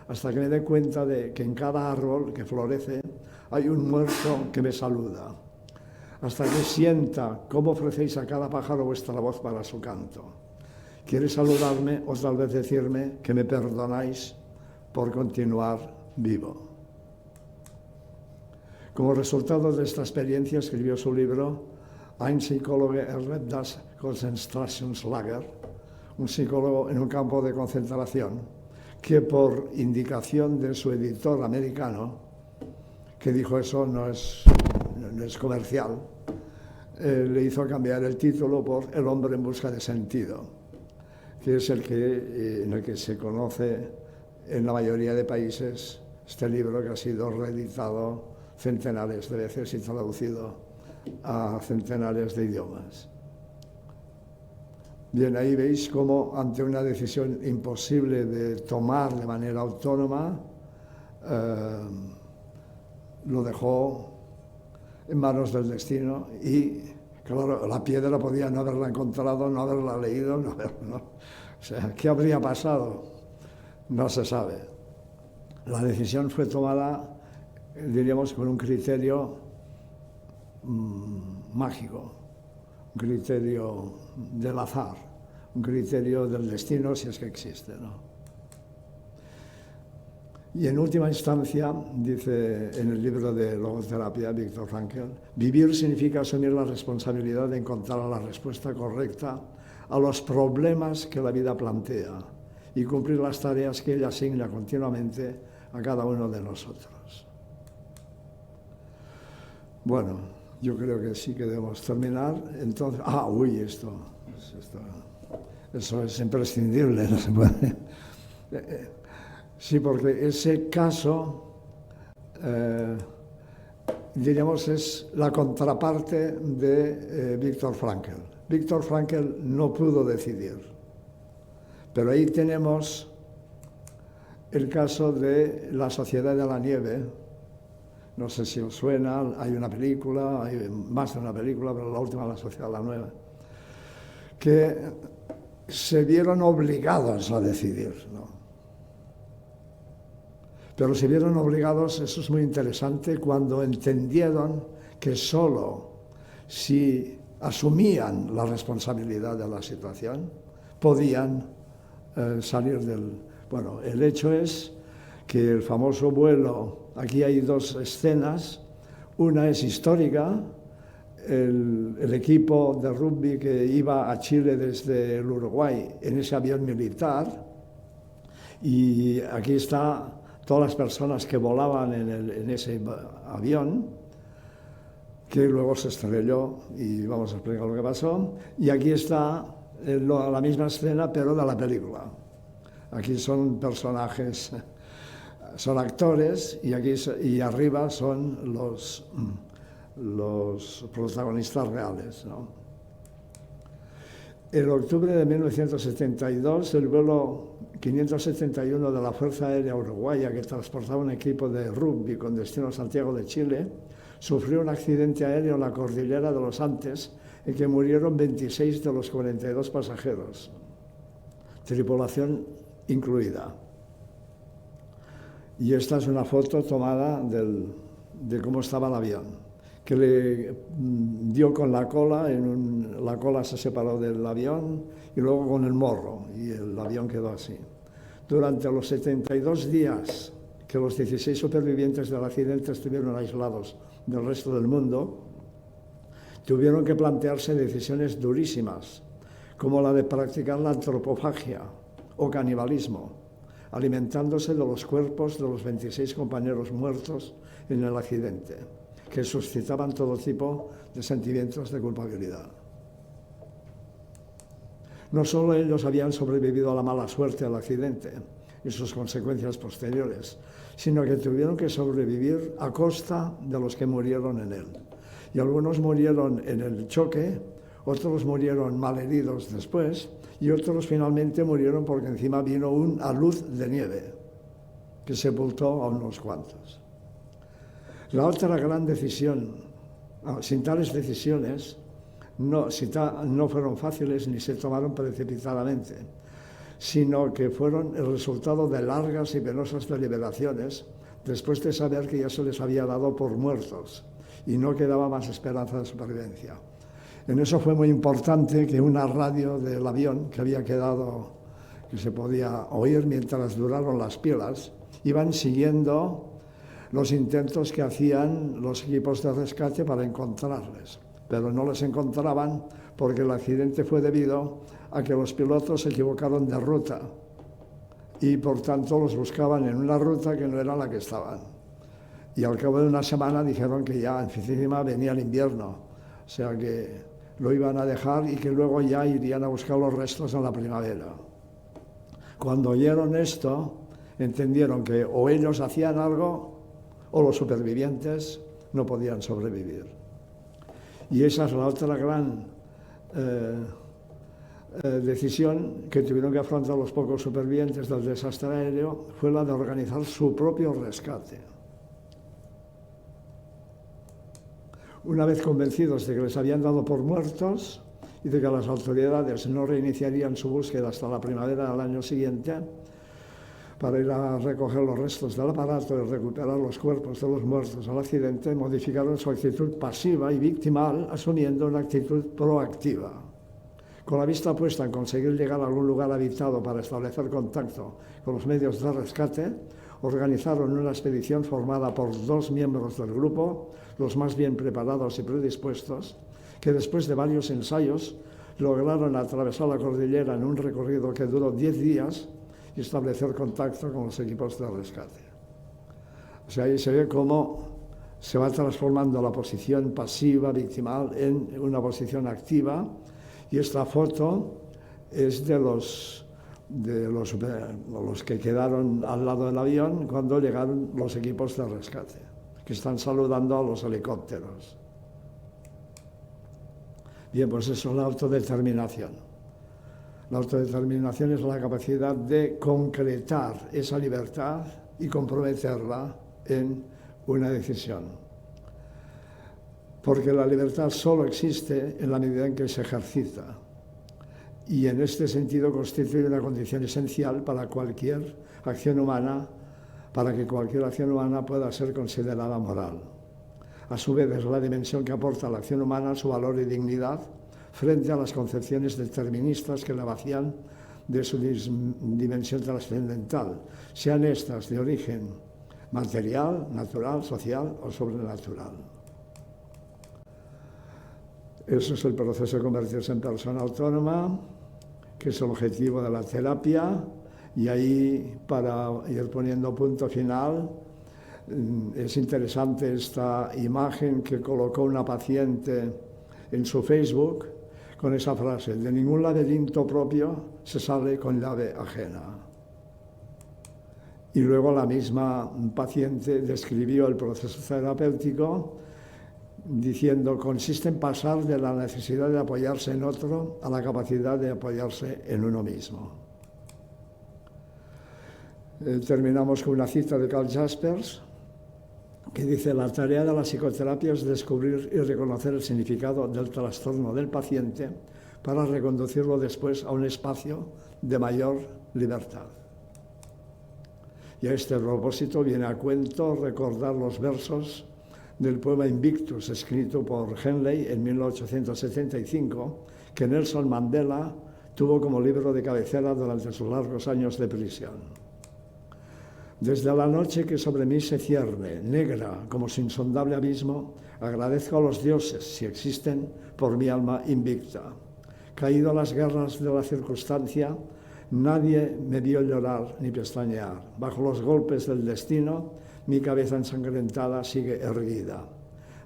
hasta que me dé cuenta de que en cada árbol que florece hay un muerto que me saluda, hasta que sienta cómo ofrecéis a cada pájaro vuestra voz para su canto. ¿Quieres saludarme o tal vez decirme que me perdonáis por continuar vivo? Como resultado de esta experiencia escribió su libro Ein Psychologe erlebt das Konzentrationslager, un psicólogo en un campo de concentración, que por indicación de su editor americano, que dijo eso no es comercial, le hizo cambiar el título por El hombre en busca de sentido, que es en el que se conoce en la mayoría de países este libro, que ha sido reeditado centenares de veces y traducido a centenares de idiomas. Bien, ahí veis cómo ante una decisión imposible de tomar de manera autónoma, lo dejó en manos del destino y, claro, la piedra podía no haberla encontrado, no haberla leído, no. O sea, ¿qué habría pasado? No se sabe. La decisión fue tomada, diríamos, con un criterio mágico, un criterio del azar, un criterio del destino, si es que existe, ¿no? Y en última instancia, dice en el libro de logoterapia Viktor Frankl, vivir significa asumir la responsabilidad de encontrar la respuesta correcta a los problemas que la vida plantea y cumplir las tareas que ella asigna continuamente a cada uno de nosotros. Bueno, yo creo que sí que debemos terminar. Entonces, eso es imprescindible, no se puede. Sí, porque ese caso, diríamos, es la contraparte de Viktor Frankl. Viktor Frankl no pudo decidir, pero ahí tenemos el caso de La Sociedad de la Nieve. No sé si os suena, hay una película, hay más de una película, pero la última, La Sociedad de la Nieve, que se vieron obligados a decidir, ¿no? Pero se vieron obligados, eso es muy interesante, cuando entendieron que solo si asumían la responsabilidad de la situación podían salir del... Bueno, el hecho es que el famoso vuelo, aquí hay dos escenas, una es histórica, el equipo de rugby que iba a Chile desde el Uruguay en ese avión militar, y aquí está todas las personas que volaban en ese avión, que luego se estrelló, y vamos a explicar lo que pasó. Y aquí está la misma escena, pero de la película. Aquí son personajes, son actores, y arriba son los protagonistas reales, ¿no? En octubre de 1972, el vuelo 571 de la Fuerza Aérea Uruguaya, que transportaba un equipo de rugby con destino a Santiago de Chile, sufrió un accidente aéreo en la cordillera de los Andes, en que murieron 26 de los 42 pasajeros, tripulación incluida. Y esta es una foto tomada de cómo estaba el avión, que le dio con la cola, la cola se separó del avión, y luego con el morro, y el avión quedó así. Durante los 72 días que los 16 supervivientes del accidente estuvieron aislados del resto del mundo, tuvieron que plantearse decisiones durísimas, como la de practicar la antropofagia o canibalismo, alimentándose de los cuerpos de los 26 compañeros muertos en el accidente, que suscitaban todo tipo de sentimientos de culpabilidad. No solo ellos habían sobrevivido a la mala suerte del accidente y sus consecuencias posteriores, sino que tuvieron que sobrevivir a costa de los que murieron en él. Y algunos murieron en el choque, otros murieron malheridos después, y otros finalmente murieron porque encima vino una luz de nieve que sepultó a unos cuantos. La otra gran decisión, sin tales decisiones, no fueron fáciles ni se tomaron precipitadamente, sino que fueron el resultado de largas y penosas deliberaciones después de saber que ya se les había dado por muertos y no quedaba más esperanza de supervivencia. En eso fue muy importante que una radio del avión que había quedado, que se podía oír mientras duraron las pilas, iban siguiendo los intentos que hacían los equipos de rescate para encontrarles, pero no les encontraban porque el accidente fue debido a que los pilotos se equivocaron de ruta y por tanto los buscaban en una ruta que no era la que estaban. Y al cabo de una semana dijeron que ya encima venía el invierno, o sea que lo iban a dejar y que luego ya irían a buscar los restos en la primavera. Cuando oyeron esto, entendieron que o ellos hacían algo o los supervivientes no podían sobrevivir. Y esa es la otra gran decisión que tuvieron que afrontar los pocos supervivientes del desastre aéreo, fue la de organizar su propio rescate. Una vez convencidos de que les habían dado por muertos y de que las autoridades no reiniciarían su búsqueda hasta la primavera del año siguiente, para ir a recoger los restos del aparato y recuperar los cuerpos de los muertos al accidente, modificaron su actitud pasiva y victimal, asumiendo una actitud proactiva. Con la vista puesta en conseguir llegar a algún lugar habitado para establecer contacto con los medios de rescate, organizaron una expedición formada por 2 miembros del grupo, los más bien preparados y predispuestos, que después de varios ensayos lograron atravesar la cordillera en un recorrido que duró 10 días y establecer contacto con los equipos de rescate. O sea, ahí se ve cómo se va transformando la posición pasiva, victimal, en una posición activa, y esta foto es de los que quedaron al lado del avión cuando llegaron los equipos de rescate, que están saludando a los helicópteros. Bien, pues eso es la autodeterminación. La autodeterminación es la capacidad de concretar esa libertad y comprometerla en una decisión. Porque la libertad solo existe en la medida en que se ejercita. y en este sentido constituye una condición esencial para cualquier acción humana, para que cualquier acción humana pueda ser considerada moral. A su vez, es la dimensión que aporta a la acción humana su valor y dignidad frente a las concepciones deterministas que la vacían de su dimensión trascendental, sean estas de origen material, natural, social o sobrenatural. Eso es el proceso de convertirse en persona autónoma, que es el objetivo de la terapia, y ahí, para ir poniendo punto final, es interesante esta imagen que colocó una paciente en su Facebook con esa frase: de ningún laberinto propio se sale con llave ajena. Y luego la misma paciente describió el proceso terapéutico diciendo: consiste en pasar de la necesidad de apoyarse en otro a la capacidad de apoyarse en uno mismo. Terminamos con una cita de Carl Jaspers, que dice: la tarea de la psicoterapia es descubrir y reconocer el significado del trastorno del paciente para reconducirlo después a un espacio de mayor libertad. Y a este propósito viene a cuento recordar los versos del poema Invictus, escrito por Henley en 1875, que Nelson Mandela tuvo como libro de cabecera durante sus largos años de prisión. Desde la noche que sobre mí se cierne, negra como su insondable abismo, agradezco a los dioses, si existen, por mi alma invicta. Caído a las guerras de la circunstancia, nadie me vio llorar ni pestañear. Bajo los golpes del destino, mi cabeza ensangrentada sigue erguida.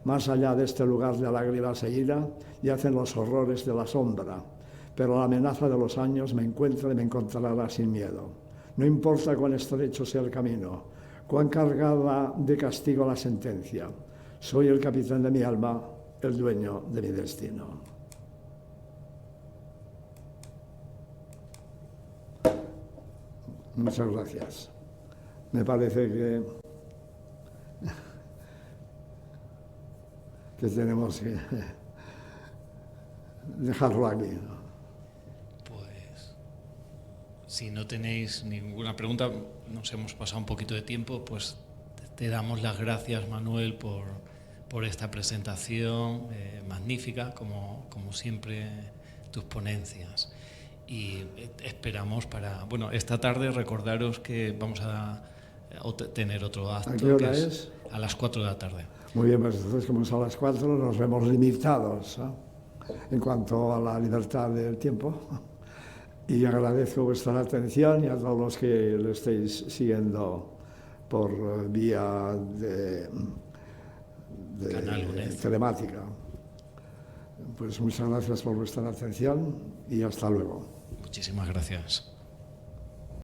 Más allá de este lugar de lágrimas e ira, yacen los horrores de la sombra, pero la amenaza de los años me encuentra y me encontrará sin miedo. No importa cuán estrecho sea el camino, cuán cargada de castigo la sentencia. Soy el capitán de mi alma, el dueño de mi destino. Muchas gracias. Me parece que tenemos que dejarlo aquí, ¿no? Si no tenéis ninguna pregunta, nos hemos pasado un poquito de tiempo, pues te damos las gracias, Manuel, por esta presentación magnífica, como siempre, tus ponencias. Y esperamos bueno, esta tarde recordaros que vamos a tener otro acto. ¿A qué hora es? A las 4 de la tarde. Muy bien, pues entonces como es a las 4 nos vemos limitados, ¿no?, en cuanto a la libertad del tiempo. Y agradezco vuestra atención y a todos los que lo estéis siguiendo por vía de telemática. Pues muchas gracias por vuestra atención y hasta luego. Muchísimas gracias.